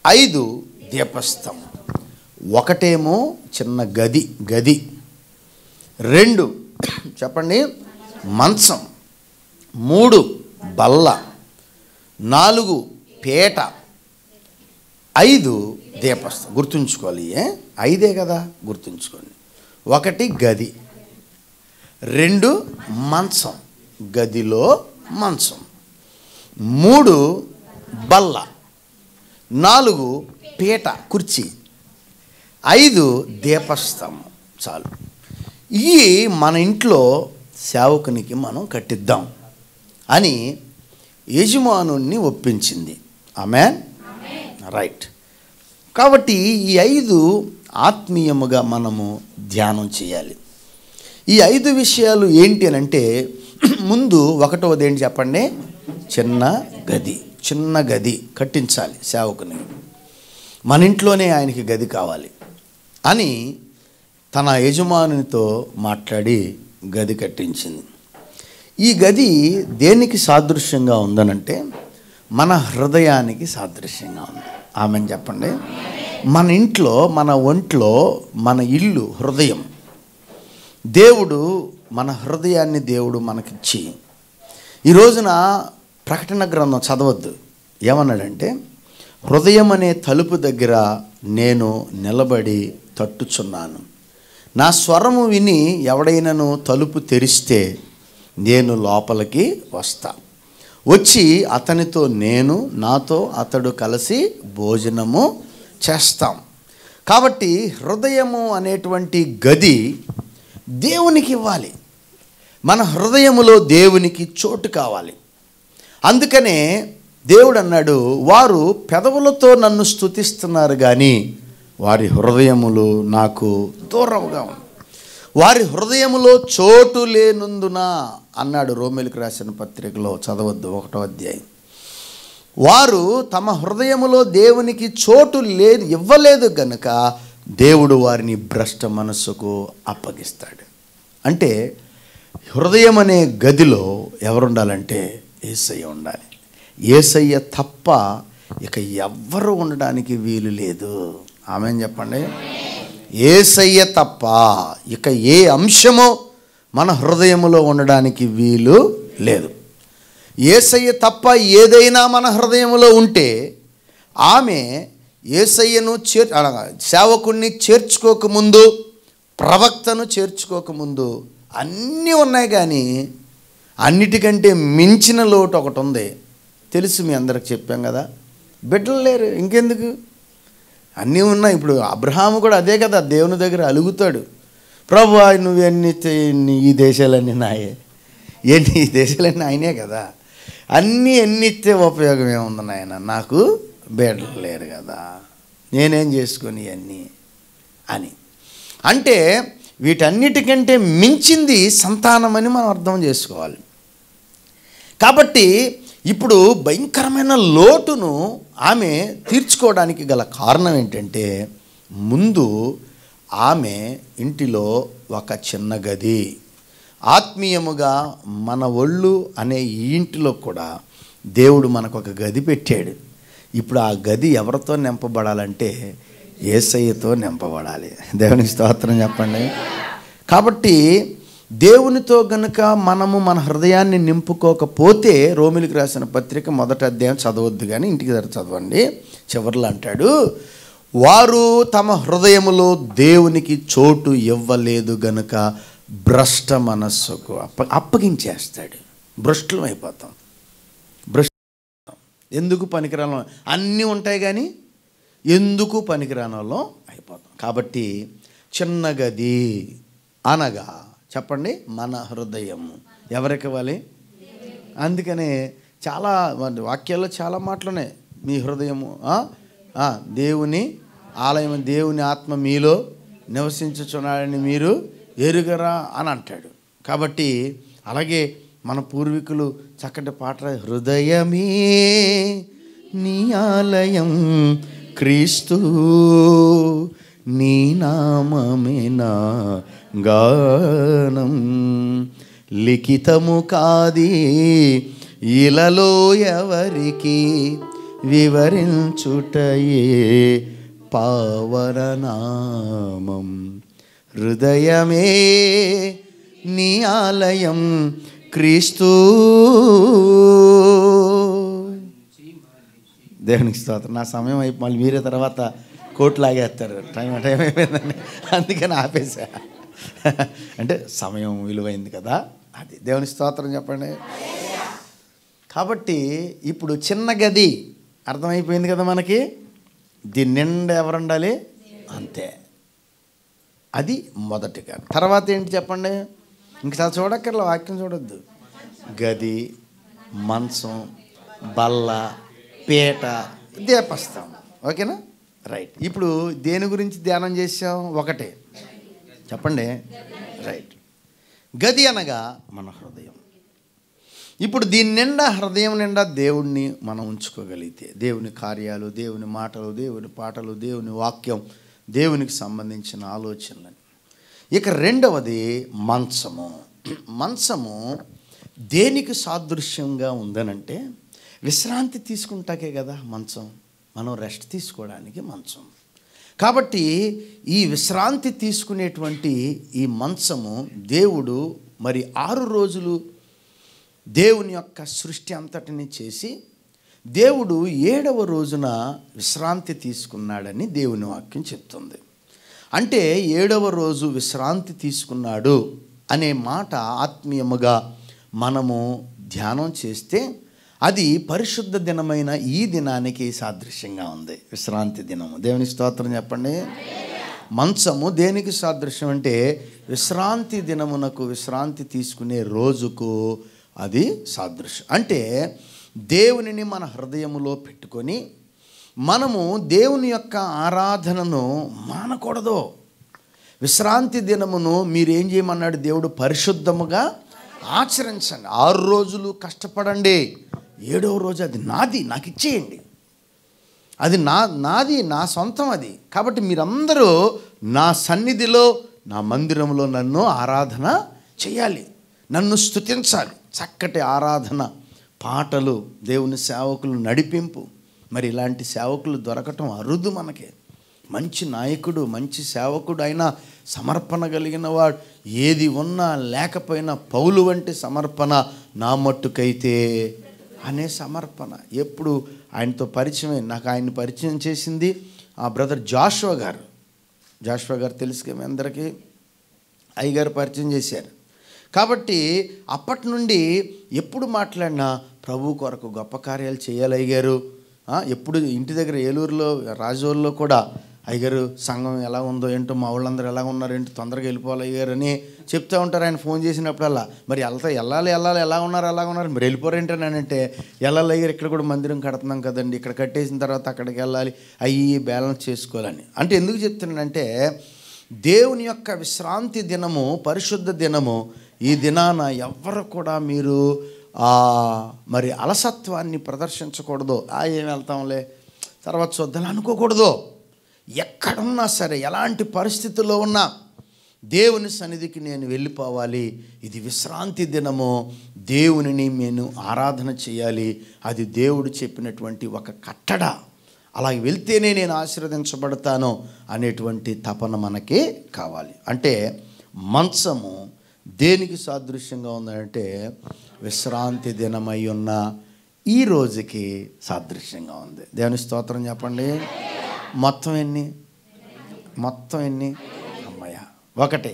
5 దీపస్తంభం. ఒకటేమో చిన్న గది, 2 చెప్పండి మంచం, 3 బల్ల, 4 పీట, 5 దీపస్తంభం. గుర్తుంచుకోవాలి, 5 కదా, గుర్తుంచుకోండి. 1 గది, 2 మంచం, గదిలో మంచం, 3 బల్ల, 4 పీట, కుర్చీ, 5 దీపస్తంభం. చాలు. ఈ మన ఇంట్లో సేవకునికి మనం కట్టిద్దాం అని యజమానుని ఒప్పించింది. ఆమెన్. రైట్. కాబట్టి ఈ 5 ఆత్మీయముగా మనము ధ్యానం చేయాలి. ఈ 5 విషయాలు ఏంటి అని అంటే, ముందు ఒకటవది ఏంటి చెప్పండి? చిన్న గది కట్టించాలి సేవకుని. మన ఇంట్లోనే ఆయనకి గది కావాలి అని తన యజమానునితో మాట్లాడి గది కట్టించింది. ఈ గది దేనికి సాదృశ్యంగా ఉందనంటే మన హృదయానికి సాదృశ్యంగా ఉంది. ఆమెను చెప్పండి. మన ఇంట్లో, మన ఒంట్లో, మన ఇల్లు హృదయం. దేవుడు మన హృదయాన్ని దేవుడు మనకిచ్చి, ఈ రోజున ప్రకటన గ్రంథం చదవద్దు. ఏమన్నాడంటే, హృదయం అనే తలుపు దగ్గర నేను నిలబడి తట్టుచున్నాను. నా స్వరము విని ఎవడైనాను తలుపు తెరిస్తే నేను లోపలికి వస్తా, వచ్చి అతనితో నేను, నాతో అతడు కలిసి భోజనము చేస్తాం. కాబట్టి హృదయము అనేటువంటి గది దేవునికి ఇవ్వాలి. మన హృదయములో దేవునికి చోటు కావాలి. అందుకనే దేవుడు అన్నాడు, వారు పెదవులతో నన్ను స్తుతిస్తున్నారు కానీ వారి హృదయములు నాకు దూరంగా ఉంది. వారి హృదయములో చోటు లేనందున అన్నాడు రోమీయులకు రాసిన పత్రికలో, చదవద్దు 1వ అధ్యాయం. వారు తమ హృదయములో దేవునికి చోటు ఇవ్వలేదు గనుక దేవుడు వారిని భ్రష్ట మనస్సుకు అప్పగిస్తాడు. అంటే హృదయం అనే గదిలో ఎవరుండాలంటే యేసయ్య ఉండాలి. యేసయ్య తప్ప ఇక ఎవ్వరు ఉండడానికి వీలు లేదు. ఆమేన్ చెప్పండి. యేసయ్య తప్ప ఇక ఏ అంశమో మన హృదయములో ఉండడానికి వీలు లేదు. యేసయ్య తప్ప ఏదైనా మన హృదయములో ఉంటే ఆమె యేసయ్యను సేవకుణ్ణి చేర్చుకోకముందు, ప్రవక్తను చేర్చుకోకముందు అన్నీ ఉన్నాయి, కానీ అన్నిటికంటే మించిన లోటు ఒకటి ఉంది. తెలుసు, మీ అందరికి చెప్పాం కదా, బిడ్డలు లేరు. ఇంకెందుకు? అన్నీ ఉన్నాయి. ఇప్పుడు అబ్రహాము కూడా అదే కదా, దేవుని దగ్గర అలుగుతాడు, ప్రభువా నువ్వెన్ని ఈ దేశాలన్నీ నాయే. ఏంటి ఈ దేశాలన్నీ ఆయనే కదా, అన్నీ ఎన్నిస్తే ఉపయోగం ఏముంది నాయన, నాకు బిడ్డలు లేరు కదా, నేనేం చేసుకొని అన్నీ అని. అంటే వీటన్నిటికంటే మించింది సంతానమని మనం అర్థం చేసుకోవాలి. కాబట్టి ఇప్పుడు భయంకరమైన లోటును ఆమె తీర్చుకోవడానికి గల కారణం ఏంటంటే, ముందు ఆమె ఇంటిలో ఒక చిన్న గది, ఆత్మీయముగా మన ఒళ్ళు అనే ఈ ఇంటిలో కూడా దేవుడు మనకు ఒక గది పెట్టాడు. ఇప్పుడు ఆ గది ఎవరితో నింపబడాలంటే యేసయ్యతో నింపబడాలి. దేవునికి స్తోత్రం చెప్పండి. కాబట్టి దేవునితో గనుక మనము మన హృదయాన్ని నింపుకోకపోతే, రోమీయులకు రాసిన పత్రిక 1వ అధ్యాయం చదవద్దు కానీ ఇంటికి దగ్గర చదవండి, చివర్లో అంటాడు, వారు తమ హృదయములో దేవునికి చోటు ఇవ్వలేదు గనుక భ్రష్ట మనస్సుకు అప్పగించేస్తాడు. భ్రష్టులం అయిపోతాం. ఎందుకు పనికిరాను, అన్నీ ఉంటాయి కానీ ఎందుకు పనికిరాని వాళ్ళం అయిపోతాం. కాబట్టి చిన్న గది అనగా చెప్పండి, మన హృదయం ఎవరికి ఇవ్వాలి? అందుకనే చాలా వాక్యాల్లో చాలా మాటలున్నాయి. మీ హృదయము దేవుని ఆలయం, దేవుని ఆత్మ మీలో నివసించుచున్నాడని మీరు ఎరుగరా అని అంటాడు. కాబట్టి అలాగే మన పూర్వీకులు చక్కటి పాట, హృదయమే నీ ఆలయం క్రీస్తు, నీ నామమే నా గానం, లిఖితము కాది ఇలలో ఎవరికి వివరించుటయే పావననామం. హృదయమే నీ ఆలయం క్రీస్తు. దేవునికి స్తోత్రం. నా సమయం అయిపోయి మళ్ళీ మీరే తర్వాత కోట్ లాగేస్తారు, టైం అయిపోయిందండి, అందుకని ఆపేసా. అంటే సమయం విలువైంది కదా, అది. దేవుని స్తోత్రం చెప్పండి. కాబట్టి ఇప్పుడు చిన్న గది అర్థమైపోయింది కదా మనకి, దీని నిండా ఎవరు ఉండాలి? అంతే. అది మొదటిగా. తర్వాత ఏంటి చెప్పండి? ఇంకా చూడక్కర్లా, వాక్యం చూడొద్దు. గది, మంచం, బల్ల, పీట, దీపస్తంభం. ఓకేనా? రైట్. ఇప్పుడు దేని గురించి ధ్యానం చేసాం? ఒకటే చెప్పండి. రైట్. గది అనగా మన హృదయం. ఇప్పుడు దీని నిండా, హృదయం నిండా దేవుణ్ణి మనం ఉంచుకోగలిగితే, దేవుని కార్యాలు, దేవుని మాటలు, దేవుని పాటలు, దేవుని వాక్యం, దేవునికి సంబంధించిన ఆలోచనలు. ఇక రెండవది మంచము. మంచము దేనికి సాదృశ్యంగా ఉందనంటే, విశ్రాంతి తీసుకుంటాకే కదా మంచం. మనం రెస్ట్ తీసుకోవడానికి మంచం. కాబట్టి ఈ విశ్రాంతి తీసుకునేటువంటి ఈ మంచము దేవుడు మరి 6 రోజులు దేవుని యొక్క సృష్టి అంతటిని చేసి దేవుడు 7వ రోజున విశ్రాంతి తీసుకున్నాడని దేవుని వాక్యం చెప్తుంది. అంటే 7వ రోజు విశ్రాంతి తీసుకున్నాడు అనే మాట ఆత్మీయముగా మనము ధ్యానం చేస్తే అది పరిశుద్ధ దినమైన ఈ దినానికి సాదృశ్యంగా ఉంది. విశ్రాంతి దినము. దేవుని స్తోత్రం చెప్పండి. మంచము దేనికి సాదృశ్యం అంటే, విశ్రాంతి దినమునకు, విశ్రాంతి తీసుకునే రోజుకు అది సాదృశ్యం. అంటే దేవునిని మన హృదయములో పెట్టుకొని మనము దేవుని యొక్క ఆరాధనను మానకూడదు. విశ్రాంతి దినమును మీరేం చేయమన్నాడు దేవుడు? పరిశుద్ధముగా ఆచరించండి. 6 రోజులు కష్టపడండి, 7వ రోజు అది నాది, నాకు ఇచ్చేయండి. అది నాది, నా సొంతం అది. కాబట్టి మీరందరూ నా సన్నిధిలో, నా మందిరంలో నన్ను ఆరాధన చేయాలి, నన్ను స్తుతించాలి. చక్కటి ఆరాధన, పాటలు, దేవుని సేవకులు నడిపింపు. మరి ఇలాంటి సేవకులు దొరకటం అరుదు మనకి. మంచి నాయకుడు, మంచి సేవకుడు అయినా సమర్పణ కలిగిన వాడు, ఏది ఉన్నా లేకపోయినా పౌలు వంటి సమర్పణ నా మట్టుకైతే అనే సమర్పణ. ఎప్పుడు ఆయనతో పరిచయం, నాకు ఆయన్ని పరిచయం చేసింది ఆ బ్రదర్ జాషువా గారు. జాషువా గారు తెలుసు కదా అందరికీ, అయ్యగారు పరిచయం చేశారు. కాబట్టి అప్పటి నుండి ఎప్పుడు మాట్లాడినా ప్రభు కొరకు గొప్ప కార్యాలు చేయాలి అయ్యగారు. ఎప్పుడు ఇంటి దగ్గర ఏలూరులో, రాజోల్లో కూడా అయ్యగారు సంఘం ఎలా ఉందో ఏంటో, మా వాళ్ళందరూ ఎలా ఉన్నారు ఏంటో, తొందరగా వెళ్ళిపోవాలి అయ్యారు అని చెప్తూ ఉంటారు. ఆయన ఫోన్ చేసినప్పుడల్లా మరి వెళ్ళాలి ఎలా ఉన్నారు మరి వెళ్ళిపోరేంటనంటే, వెళ్ళాలి అయ్యారు, ఇక్కడ కూడా మందిరం కడుతున్నాం కదండి, ఇక్కడ కట్టేసిన తర్వాత అక్కడికి వెళ్ళాలి, అయ్యి బ్యాలెన్స్ చేసుకోవాలని. అంటే ఎందుకు చెప్తున్నానంటే, దేవుని యొక్క విశ్రాంతి దినము, పరిశుద్ధ దినము. ఈ దినాన ఎవ్వరు కూడా మీరు మరి అలసత్వాన్ని ప్రదర్శించకూడదు. ఏం వెళ్తాంలే తర్వాత చూద్దాం అనుకోకూడదు. ఎక్కడున్నా సరే, ఎలాంటి పరిస్థితుల్లో ఉన్నా దేవుని సన్నిధికి నేను వెళ్ళిపోవాలి. ఇది విశ్రాంతి దినము, దేవునిని నేను ఆరాధన చేయాలి. అది దేవుడు చెప్పినటువంటి ఒక కట్టడ. అలా వెళ్తేనే నేను ఆశీర్వదించబడతాను అనేటువంటి తపన మనకి కావాలి. అంటే మంచము దేనికి సాదృశ్యంగా ఉందంటే, విశ్రాంతి దినమై ఉన్న ఈ రోజుకి సాదృశ్యంగా ఉంది. దేవుని స్తోత్రం చెప్పండి. మొత్తం ఎన్ని? అమ్మయ్య. 1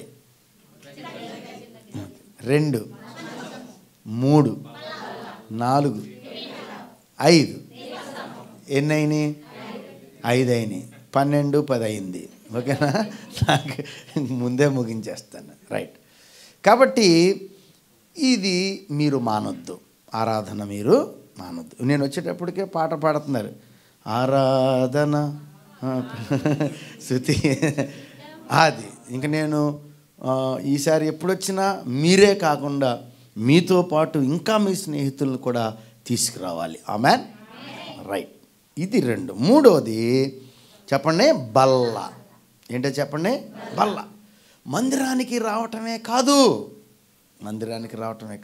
2 3 4 5 ఎన్ని అయినాయి? 5 అయినాయి. 12 10 అయింది. ఓకేనా? నాకు ముందే ముగించేస్తాను. రైట్. కాబట్టి ఇది మీరు మానొద్దు, ఆరాధన మీరు మానొద్దు. నేను వచ్చేటప్పటికే పాట పాడుతున్నారు, ఆరాధన శృతి. అది ఇంక నేను ఈసారి ఎప్పుడొచ్చినా మీరే కాకుండా మీతో పాటు ఇంకా మీ స్నేహితులను కూడా తీసుకురావాలి. ఆమెన్. రైట్. ఇది 2. 3వది చెప్పండి, బల్ల. ఏంటో చెప్పండి, బల్ల. మందిరానికి రావటమే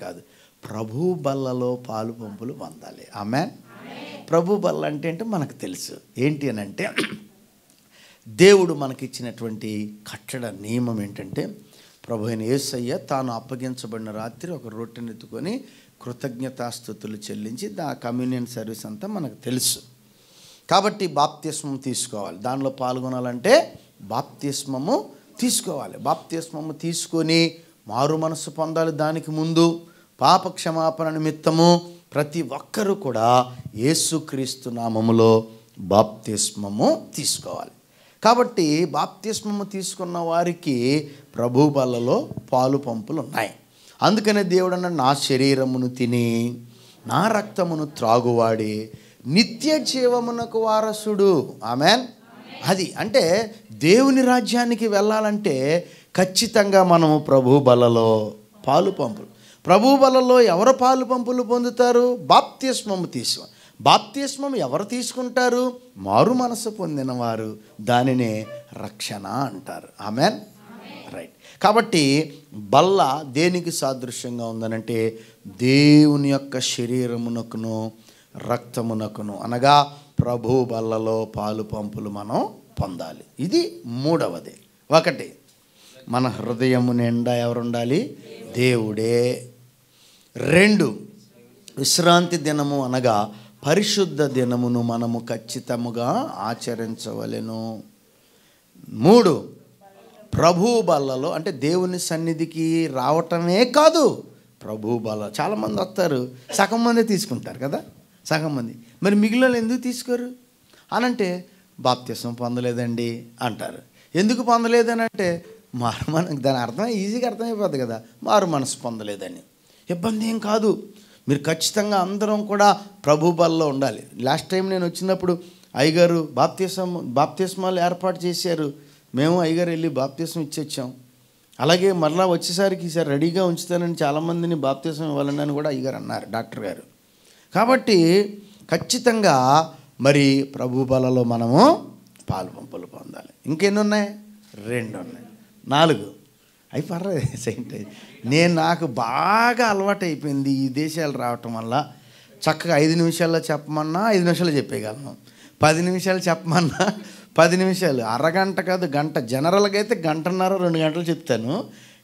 కాదు, ప్రభు బల్లలో పాలు పంపులు పొందాలి. ఆమెన్. ప్రభు బల్ల అంటే మనకు తెలుసు. ఏంటి అని అంటే, దేవుడు మనకిచ్చినటువంటి కట్టడ నియమం ఏంటంటే, ప్రభు అయిన యేసయ్య తాను అప్పగించబడిన రాత్రి ఒక రొట్టెని ఎత్తుకొని కృతజ్ఞతాస్తుతులు చెల్లించి కమ్యూనియన్ సర్వీస్ అంతా మనకు తెలుసు. కాబట్టి బాప్తిస్మం తీసుకోవాలి. దానిలో పాల్గొనాలంటే బాప్తిస్మము తీసుకోవాలి. బాప్తిస్మము తీసుకొని మారు మనసు పొందాలి. దానికి ముందు పాప క్షమాపణ నిమిత్తము ప్రతి ఒక్కరూ కూడా యేసుక్రీస్తు నామములో బాప్తిస్మము తీసుకోవాలి. కాబట్టి బాప్తిస్మము తీసుకున్న వారికి ప్రభు బల్లలో పాలు పంపులు ఉన్నాయి. అందుకనే దేవుడు అన్నాడు, నా శరీరమును తిని నా రక్తమును త్రాగువాడి నిత్య జీవమునకు వారసుడు. ఆమెన్. అది అంటే దేవుని రాజ్యానికి వెళ్ళాలంటే ఖచ్చితంగా మనము ప్రభు బలలో పాలు పంపులు. ప్రభు బలలో ఎవరు పాలు పంపులు పొందుతారు? బాప్తిస్మము బాప్తిస్మం ఎవరు తీసుకుంటారు? మారు మనసు పొందిన వారు. దానినే రక్షణ అంటారు. ఆమెన్. రైట్. కాబట్టి బల్ల దేనికి సాదృశ్యంగా ఉందనంటే దేవుని యొక్క శరీరమునకును రక్తమునకును, అనగా ప్రభు బల్లలో పాలు పంపులు మనం పొందాలి. ఇది మూడవది. ఒకటి, మన హృదయము నిండా ఎవరుండాలి? దేవుడే. రెండు, విశ్రాంతి దినము అనగా పరిశుద్ధ దినమును మనము ఖచ్చితముగా ఆచరించవలెను. మూడు, ప్రభు బల్లలో అంటే దేవుని సన్నిధికి రావటమే కాదు, ప్రభు బల్ల. చాలామంది వస్తారు, సగం మంది తీసుకుంటారు కదా, సగం మంది. మరి మిగిలిన ఎందుకు తీసుకోరు అనంటే బాప్తిస్మం పొందలేదండి అంటారు. ఎందుకు పొందలేదని అంటే మనకు దాని అర్థం ఈజీగా అర్థమైపోద్ది కదా, మారు మనసు పొందలేదని. ఇబ్బంది ఏం కాదు. మీరు ఖచ్చితంగా అందరం కూడా ప్రభు బల్లో ఉండాలి. లాస్ట్ టైం నేను వచ్చినప్పుడు అయ్యగారు బాప్తిస్మాలు ఏర్పాటు చేశారు. మేము అయ్యగారు వెళ్ళి బాప్తిస్మం ఇచ్చేచ్చాం. అలాగే మరలా వచ్చేసరికి ఈసారి రెడీగా ఉంచుతానని చాలామందిని బాప్తిస్మం ఇవ్వాలని అని కూడా అయ్యగారు అన్నారు, డాక్టర్ గారు. కాబట్టి ఖచ్చితంగా మరి ప్రభు బలలో మనము పాలు పంపులు పొందాలి. ఇంకెన్ని ఉన్నాయి? 2 ఉన్నాయి. 4 అవి పర్లేదు సెయింట్. నాకు బాగా అలవాటు అయిపోయింది ఈ దేశాలు రావటం వల్ల. చక్కగా 5 నిమిషాల్లో చెప్పమన్నా 5 నిమిషాలు చెప్పేయగలను, 10 నిమిషాలు చెప్పమన్నా 10 నిమిషాలు, అరగంట కాదు గంట, జనరల్గా అయితే 1.5 2 గంటలు చెప్తాను.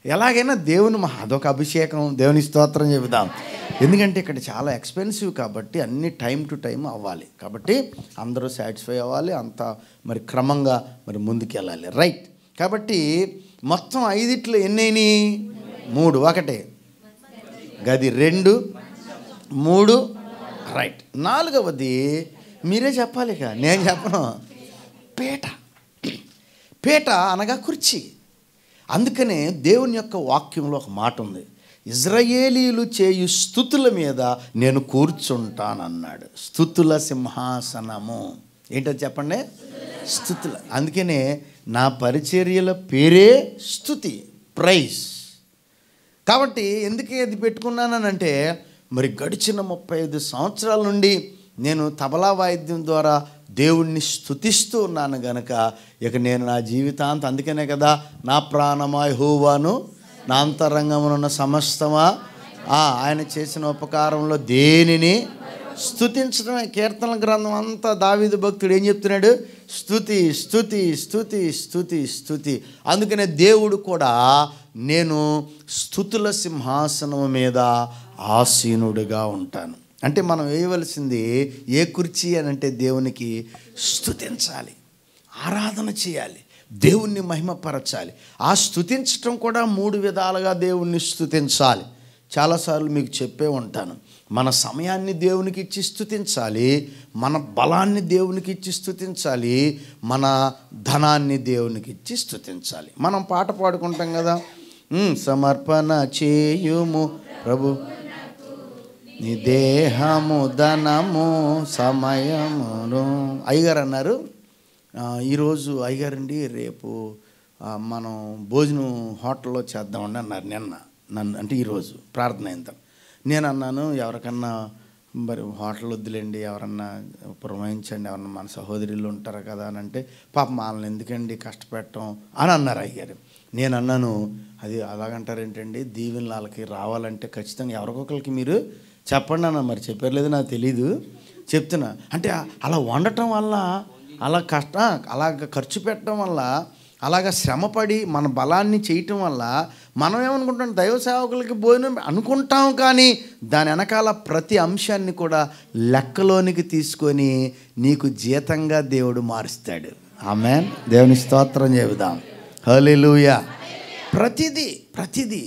ఎలాగైనా దేవుని అదొక అభిషేకం, దేవుని స్తోత్రం చెబుదాం. ఎందుకంటే ఇక్కడ చాలా ఎక్స్పెన్సివ్ కాబట్టి అన్ని టైం టు టైం అవ్వాలి. కాబట్టి అందరూ సాటిస్ఫై అవ్వాలి, అంతా మరి క్రమంగా మరి ముందుకు వెళ్ళాలి. రైట్. కాబట్టి మొత్తం 5 ఎన్నైనాయి? 3. ఒకటే గది, 2, 3. రైట్. 4వది మీరే చెప్పాలి, ఇక నేను చెప్పను. పీట. పీట అనగా కుర్చీ. అందుకనే దేవుని యొక్క వాక్యంలో ఒక మాట ఉంది, ఇజ్రాయేలీలు చేయు స్తుతుల మీద నేను కూర్చుంటానన్నాడు. స్తుతుల సింహాసనము. ఏంటో చెప్పండి? స్తుతుల. అందుకనే నా పరిచర్యల పేరే స్తుతి, ప్రైజ్. కాబట్టి ఎందుకు అది పెట్టుకున్నానంటే మరి గడిచిన 35 సంవత్సరాల నుండి నేను తబలా వాయిద్యం ద్వారా దేవుణ్ణి స్తుతిస్తూ ఉన్నాను గనక ఇక నేను నా జీవితాంతం, అందుకనే కదా నా ప్రాణమా యెహోవాను, నా అంతరంగమునున్న సమస్తమా ఆయన చేసిన ఉపకారంలో దేనిని స్తుతించడమే. కీర్తన గ్రంథం అంతా దావీదు భక్తుడు ఏం చెప్తున్నాడు? స్తుతి స్తుతి స్తుతి స్తుతి స్తుతి. అందుకనే దేవుడు కూడా నేను స్తుతుల సింహాసనం మీద ఆసీనుడిగా ఉంటాను అంటే మనం వేయవలసింది ఏ కుర్చీ అని అంటే దేవునికి స్తుతించాలి, ఆరాధన చేయాలి, దేవుణ్ణి మహిమపరచాలి. ఆ స్తుతించటం కూడా 3 విధాలుగా దేవుణ్ణి స్తుతించాలి. చాలాసార్లు మీకు చెప్పే ఉంటాను, మన సమయాన్ని దేవునికి ఇచ్చి స్తుతించాలి, మన బలాన్ని దేవునికి ఇచ్చి స్తుతించాలి, మన ధనాన్ని దేవునికి ఇచ్చి స్తుతించాలి. మనం పాట పాడుకుంటాం కదా, సమర్పణ చేయుము ప్రభు నీ దేహము ధనము సమయమును. అయ్యగారు అన్నారు, ఈరోజు అయ్యగారండి రేపు మనం భోజనం హోటల్లో చేద్దామండి అన్నారు నన్ను అంటే ఈరోజు ప్రార్థన అయింది. నేను అన్నాను, ఎవరికన్నా మరి హోటల్ వద్దులేండి, ఎవరన్నా పురమాయించండి, ఎవరన్నా మన సహోదరులు ఉంటారు కదా అని అంటే, పాపం వాళ్ళని ఎందుకండి కష్టపెట్టడం అని అన్నారు అయ్యారు. నేను అన్నాను, అది అలాగంటారేంటండి, దీవెనలు వాళ్ళకి రావాలంటే ఖచ్చితంగా ఎవరికొకరికి మీరు చెప్పండి అన్న. మరి చెప్పారు లేదు నాకు తెలీదు, చెప్తున్నా. అంటే అలా వండటం వల్ల, అలా అలాగ ఖర్చు పెట్టడం వల్ల, అలాగ శ్రమపడి మన బలాన్ని చేయటం వల్ల మనం ఏమనుకుంటాం, దైవ సేవకులకి భోజనం అనుకుంటాం, కానీ దాని వెనకాల ప్రతి అంశాన్ని కూడా లెక్కలోనికి తీసుకొని నీకు జీతంగా దేవుడు మారుస్తాడు. ఆమేన్. దేవుని స్తోత్రం చెబుదాం. హల్లెలూయా. ప్రతిదీ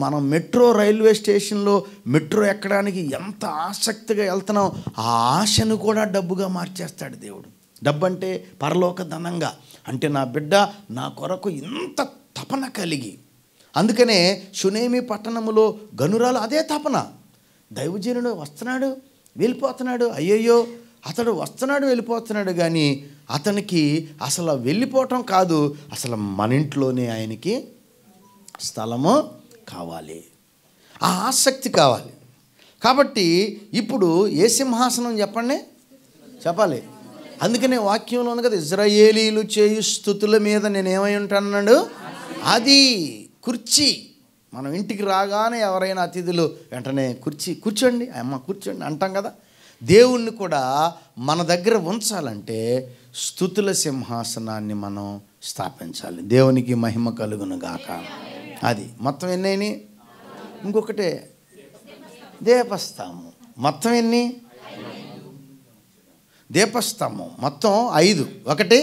మనం మెట్రో రైల్వే స్టేషన్లో మెట్రో ఎక్కడానికి ఎంత ఆసక్తిగా వెళ్తున్నావు, ఆ ఆశను కూడా డబ్బుగా మార్చేస్తాడు దేవుడు. డబ్బు అంటే పరలోక ధనంగా. అంటే నా బిడ్డ నా కొరకు ఇంత తపన కలిగి, అందుకనే షునేమి పట్టణములో గనురాలు అదే తపన. దైవజనుడు వస్తున్నాడు, వెళ్ళిపోతున్నాడు, అయ్యయ్యో అతడు వస్తున్నాడు వెళ్ళిపోతున్నాడు, కానీ అతనికి అసలు వెళ్ళిపోవటం కాదు, అసలు మన ఇంట్లోనే ఆయనకి స్థలము కావాలి, ఆ ఆసక్తి కావాలి. కాబట్టి ఇప్పుడు ఏ సింహాసనం చెప్పాలి. అందుకనే వాక్యంలో ఉంది కదా, ఇజ్రాయేలీలు చేయు స్తుతుల మీద నేనేమై ఉంటానన్నాడు, అది కుర్చీ. మనం ఇంటికి రాగానే ఎవరైనా అతిథులు వెంటనే కూర్చోండి అమ్మ కూర్చోండి అంటాం కదా. దేవుణ్ణి కూడా మన దగ్గర ఉంచాలంటే స్తుతుల సింహాసనాన్ని మనం స్థాపించాలి. దేవునికి మహిమ కలుగును గాక. అది మొత్తం ఎన్నైనాయి? ఇంకొకటే దీపస్తంభం. మొత్తం ఎన్ని? దీపస్తంభం మొత్తం 5. 1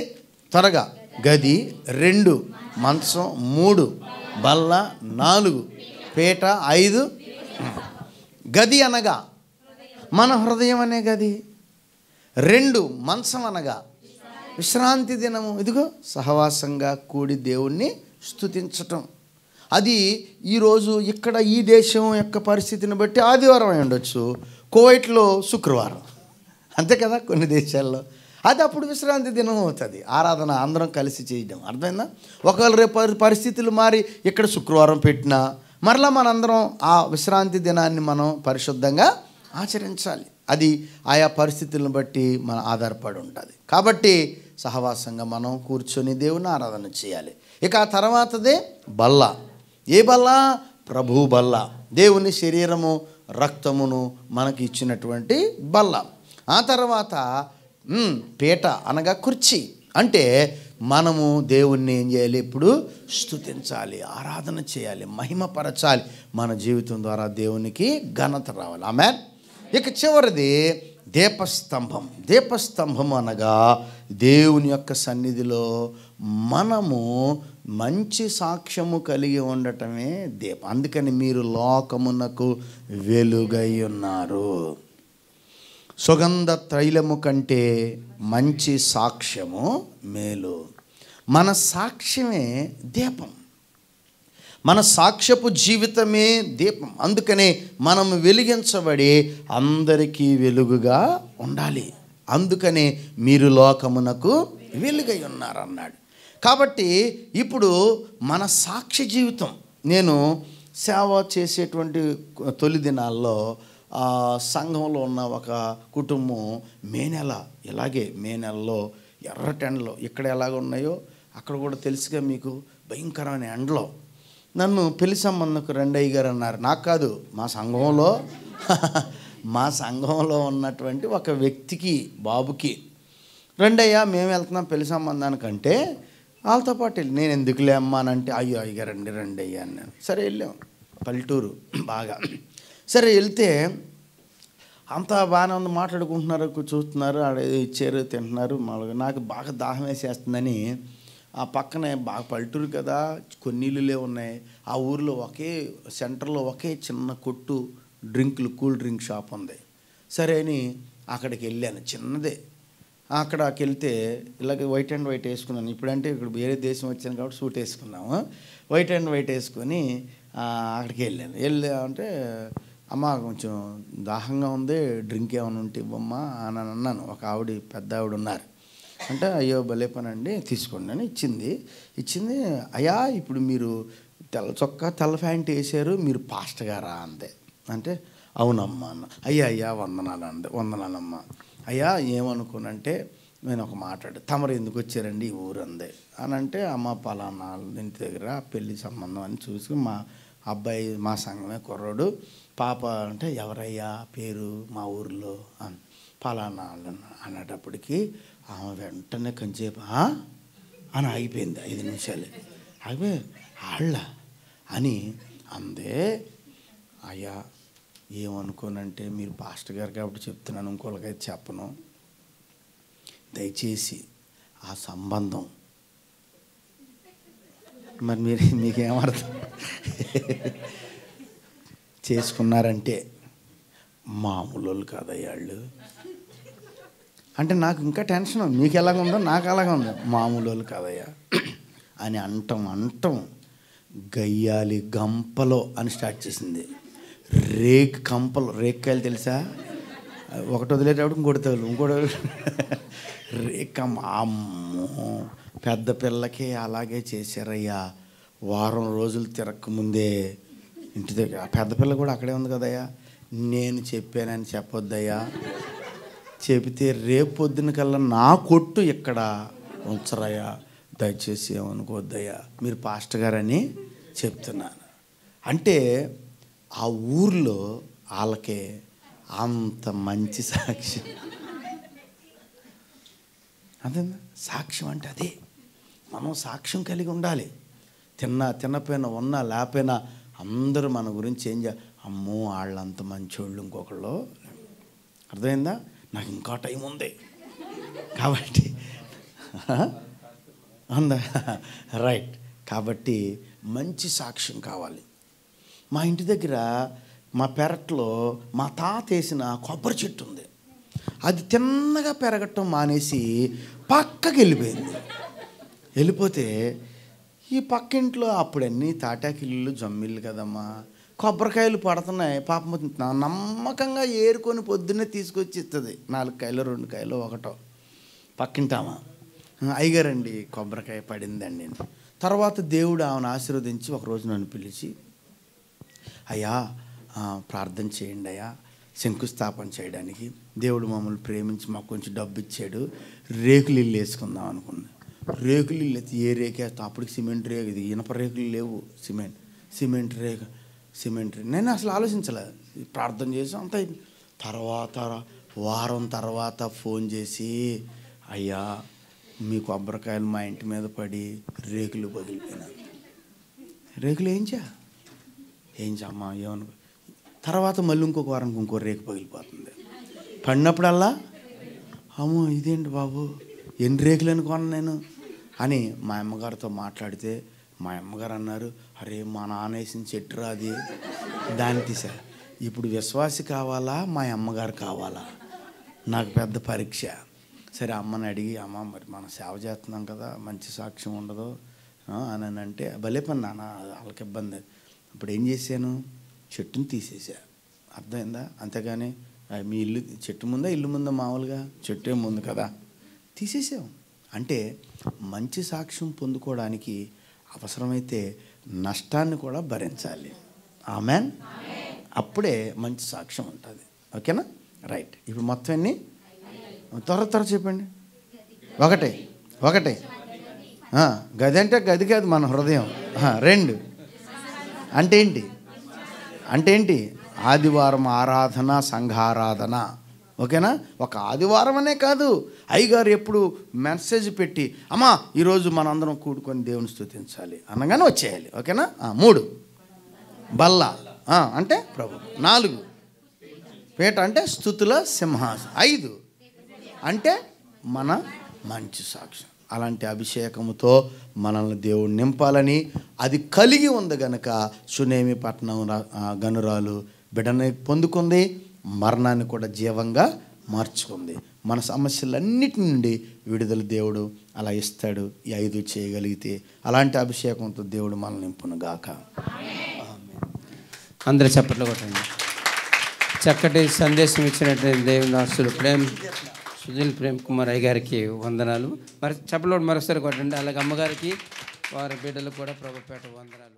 త్వరగా గది, 2 మంచం, 3 బల్ల, 4 పీట, 5 గది అనగా మన హృదయం అనే గది, 2 మంచం అనగా విశ్రాంతి దినము, ఇదిగో సహవాసంగా కూడి దేవుణ్ణి స్తుతించటం. అది ఈరోజు ఇక్కడ ఈ దేశం యొక్క పరిస్థితిని బట్టి ఆదివారం అయి ఉండొచ్చు, కువైట్లో శుక్రవారం, అంతే కదా కొన్ని దేశాల్లో. అది అప్పుడు విశ్రాంతి దినం అవుతుంది, ఆరాధన అందరం కలిసి చేయడం. అర్థమైందా? ఒకవేళ రేపు పరిస్థితులు మారి ఇక్కడ శుక్రవారం పెట్టినా మరలా మనందరం ఆ విశ్రాంతి దినాన్ని మనం పరిశుద్ధంగా ఆచరించాలి. అది ఆయా పరిస్థితులను బట్టి మన ఆధారపడి ఉంటుంది. కాబట్టి సహవాసంగా మనం కూర్చొని దేవుని ఆరాధన చేయాలి. ఇక ఆ తర్వాతదే బల్ల. ఏ బల్ల? ప్రభు బల్ల, దేవుని శరీరము రక్తమును మనకి ఇచ్చినటువంటి బల్ల. ఆ తర్వాత పీట అనగా కుర్చీ. అంటే మనము దేవుణ్ణి ఏం చేయాలి? ఇప్పుడు స్తుతించాలి, ఆరాధన చేయాలి, మహిమపరచాలి. మన జీవితం ద్వారా దేవునికి ఘనత రావాలి. ఆమేన్. ఇక చివరిది దీపస్తంభం. దీపస్తంభం అనగా దేవుని యొక్క సన్నిధిలో మనము మంచి సాక్ష్యము కలిగి ఉండటమే దీపం. అందుకని మీరు లోకమునకు వెలుగై ఉన్నారు. సుగంధ తైలము కంటే మంచి సాక్ష్యము మేలు. మన సాక్ష్యమే దీపం, మన సాక్ష్యపు జీవితమే దీపం. అందుకనే మనం వెలిగించబడి అందరికీ వెలుగుగా ఉండాలి. అందుకనే మీరు లోకమునకు వెలుగై ఉన్నారు అన్నాడు. కాబట్టి ఇప్పుడు మన సాక్ష్య జీవితం, నేను సేవ చేసేటువంటి తొలి దినాల్లో సంఘంలో ఉన్న ఒక కుటుంబం మే నెలలో ఎర్రటెండలో ఇక్కడ ఎలాగ ఉన్నాయో అక్కడ కూడా తెలుసుగా మీకు, భయంకరమైన ఎండలో నన్ను పెళ్లి సంబంధంకు రండయ్య గారు అన్నారు. నాకు కాదు, మా సంఘంలో ఉన్నటువంటి ఒక వ్యక్తికి, బాబుకి, రండయ్యా మేము వెళ్తున్నాం పెళ్లి సంబంధానికంటే వాళ్ళతో పాటు వెళ్ళి, నేను ఎందుకులే అమ్మా అని అంటే, అయ్యో అయ్యగా రండి అయ్యా అన్నాను. సరే వెళ్ళాం, పల్లెటూరు బాగా. సరే వెళ్తే అంతా బాగానే ఉంది, మాట్లాడుకుంటున్నారు, చూస్తున్నారు, ఆడ ఇచ్చారు, తింటున్నారు. మామూలుగా నాకు బాగా దాహం వేసేస్తుందని ఆ పక్కనే బాగా పల్లెటూరు కదా, కొన్ని నీళ్ళులే ఉన్నాయి. ఆ ఊరిలో సెంటర్లో ఒకే చిన్న కొట్టు కూల్ డ్రింక్ షాప్ ఉంది. సరే అని అక్కడికి వెళ్ళాను, చిన్నదే. అక్కడికి వెళ్తే ఇలాగ వైట్ అండ్ వైట్ వేసుకున్నాను. ఇప్పుడంటే ఇక్కడ వేరే దేశం వచ్చాను కాబట్టి సూట్ వేసుకున్నాము. వైట్ అండ్ వైట్ వేసుకొని అక్కడికి వెళ్ళా అంటే, అమ్మ కొంచెం దాహంగా ఉంది, డ్రింక్ ఏమైనా ఉంటే ఇవ్వమ్మా అని అన్నాను. ఒక పెద్ద ఆవిడ ఉన్నారు. అంటే అయ్యో భలే పని అండి, తీసుకోండి అని ఇచ్చింది. అయ్యా ఇప్పుడు మీరు తెల్ల చొక్కా తెల్ల ప్యాంట్ వేసారు, మీరు పాస్టర్ గారా అందే. అంటే అవునమ్మా అన్న. అయ్యా వందనాలమ్మా. అయ్యా ఏమనుకోనంటే నేను ఒక మాట్లాడు, తమరు ఎందుకు వచ్చారండి ఈ ఊరు అందే అని అంటే, అమ్మ పలానా ఇంటి దగ్గర పెళ్లి సంబంధం అని చూసి, మా అబ్బాయి మా సంఘమే కుర్రాడు, పాప అంటే ఎవరయ్యా పేరు మా ఊరిలో అని, పలానా అనేటప్పటికి ఆమె వెంటనే కొంచెంసేపు అని ఆగిపోయింది. 5 నిమిషాలు ఆగిపోయి వాళ్ళ అని అందే. అయ్యా ఏమనుకోనంటే మీరు పాస్టర్ గారు కాబట్టి చెప్తున్నాను, ఇంకోళ్ళకైతే చెప్పను. దయచేసి ఆ సంబంధం మరి మీకేమర్థం చేసుకున్నారంటే మామూలు వాళ్ళు కాదయ్యా వాళ్ళు అంటే, నాకు ఇంకా టెన్షన్, మీకు ఎలాగ ఉందో నాకు అలాగే ఉంది. మామూలు వాళ్ళు కాదయ్యా అని అంటాం గయ్యాలి గంపలో అని స్టార్ట్ చేసింది. రేక్కాయలు తెలుసా? ఒకటి వదిలేటప్పుడు ఇంకోటి తగులు, ఇంకోటి రేఖమ్మ. అమ్మో, పెద్ద పిల్లకి అలాగే చేశారయ్యా. వారం రోజులు తిరగకముందే ఇంటి దగ్గర పెద్ద పిల్ల కూడా అక్కడే ఉంది కదయ్యా. నేను చెప్పానని చెప్పొద్దయ్యా, చెబితే రేపు పొద్దున కల్లా నా కొట్టు ఇక్కడ ఉంచరయ్యా, దయచేసి ఏమనుకోవద్దయ్యా, మీరు పాస్టర్ గారని చెప్తున్నాను. అంటే ఆ ఊర్లో వాళ్ళకే అంత మంచి సాక్ష్యం. అదేనా సాక్ష్యం అంటే? అదే మనం సాక్ష్యం కలిగి ఉండాలి. తినపోయినా ఉన్నా లేకపోయినా అందరూ మన గురించి ఏం అమ్మో వాళ్ళంత మంచోళ్ళు ఇంకొకళ్ళు. అర్థమైందా? నాకు ఇంకా టైం ఉంది కాబట్టి అందా, రైట్. కాబట్టి మంచి సాక్ష్యం కావాలి. మా ఇంటి దగ్గర మా పెరట్లో మా తాత వేసిన కొబ్బరి చెట్టు ఉంది. అది తిన్నగా పెరగటం మానేసి పక్కకి వెళ్ళిపోతే ఈ పక్కింట్లో అప్పుడన్నీ తాటాకిల్లు జమ్మిళ్ళు కదమ్మా, కొబ్బరికాయలు పడుతున్నాయి. పాపం నమ్మకంగా ఏరుకొని పొద్దున్నే తీసుకొచ్చి ఇస్తుంది. 4 కాయలు 2 కాయలు ఒకటో పక్కింటామా. అయ్యగారండి కొబ్బరికాయ పడిందండి. తర్వాత దేవుడు ఆమెను ఆశీర్వదించి ఒకరోజు నన్ను పిలిచి, అయ్యా ప్రార్థన చేయండి అయ్యా, శంకుస్థాపన చేయడానికి దేవుడు మమ్మల్ని ప్రేమించి మాకు కొంచెం డబ్బు ఇచ్చాడు, రేకులు ఇల్లు వేసుకుందాం అనుకున్నా. రేకులు ఇల్లు అయితే ఏ రేకు వేస్తాం? అప్పటికి సిమెంట్ రేకు, ఇది ఇనప రేకులు లేవు, సిమెంట్ రేకు. నేను అసలు ఆలోచించలేదు. ప్రార్థన చేసి అంత తర్వాత వారం తర్వాత ఫోన్ చేసి, అయ్యా మీ కొబ్బరికాయలు మా ఇంటి మీద పడి రేకులు పగిలిపోయినా. రేకులు ఏం అమ్మా ఏమను. తర్వాత మళ్ళీ ఇంకొక వారానికి ఇంకో రేకు పగిలిపోతుంది. పడినప్పుడల్లా అమ్మో ఇదేంటి బాబు, ఎన్ని రేకులు అనుకోను నేను అని మా అమ్మగారితో మాట్లాడితే, మా అమ్మగారు అన్నారు, అరే మా నాన్న వేసిన చెట్టు అది, దాన్ని తీసా. ఇప్పుడు విశ్వాసి కావాలా మా అమ్మగారు కావాలా? నాకు పెద్ద పరీక్ష. సరే అమ్మని అడిగి, అమ్మ మరి మనం సేవ చేస్తున్నాం కదా, మంచి సాక్ష్యం ఉండదు అని అంటే, భలే పని నాన్న, వాళ్ళకి ఇబ్బంది. ఇప్పుడు ఏం చేశాను, చెట్టుని తీసేసా. అర్థమైందా? అంతేగాని మీ ఇల్లు చెట్టు ముందా ఇల్లు ముందా? మామూలుగా చెట్టు ఏం ముందు కదా, తీసేసాం. అంటే మంచి సాక్ష్యం పొందుకోవడానికి అవసరమైతే నష్టాన్ని కూడా భరించాలి. ఆమెన్. అప్పుడే మంచి సాక్ష్యం ఉంటుంది. ఓకేనా? రైట్. ఇప్పుడు మొత్తం ఎన్ని త్వర చెప్పండి. ఒకటే గది అంటే గది కాదు, మన హృదయం. 2 అంటే ఏంటి? ఆదివారం ఆరాధన, సంఘారాధన. ఓకేనా? ఒక ఆదివారం అనే కాదు, అయ్యగారు ఎప్పుడు మెసేజ్ పెట్టి, అమ్మా ఈరోజు మనందరం కూడుకొని దేవుని స్తుతించాలి అనగానే వచ్చేయాలి. ఓకేనా? 3 బల్ల అంటే ప్రభు. 4 పీట అంటే స్తుతుల సింహాసనం. 5 అంటే మన మంచి సాక్ష్యం. అలాంటి అభిషేకముతో మనల్ని దేవుడు నింపాలని, అది కలిగి ఉంది గనక సునేమి పట్టణం గనురాలు బిడ్డని పొందుకుంది, మరణాన్ని కూడా జీవంగా మార్చుకుంది. మన సమస్యలన్నిటి నుండి విడుదల దేవుడు అలా ఇస్తాడు. ఈ 5 చేయగలిగితే అలాంటి అభిషేకంతో దేవుడు మనల్ని నింపును గాక. అందరూ చప్పట్లు కొట్టండి. చక్కటి సందేశం ఇచ్చినట్టు దేవుని దాసుడు సునీల్ ప్రేమ్ కుమార్ అయ్య గారికి వందనాలు. మరి చప్పట్లు మరోసారి కొట్టండి. అలాగే అమ్మగారికి వారి బిడ్డలకు కూడా ప్రభుపేట వందనాలు.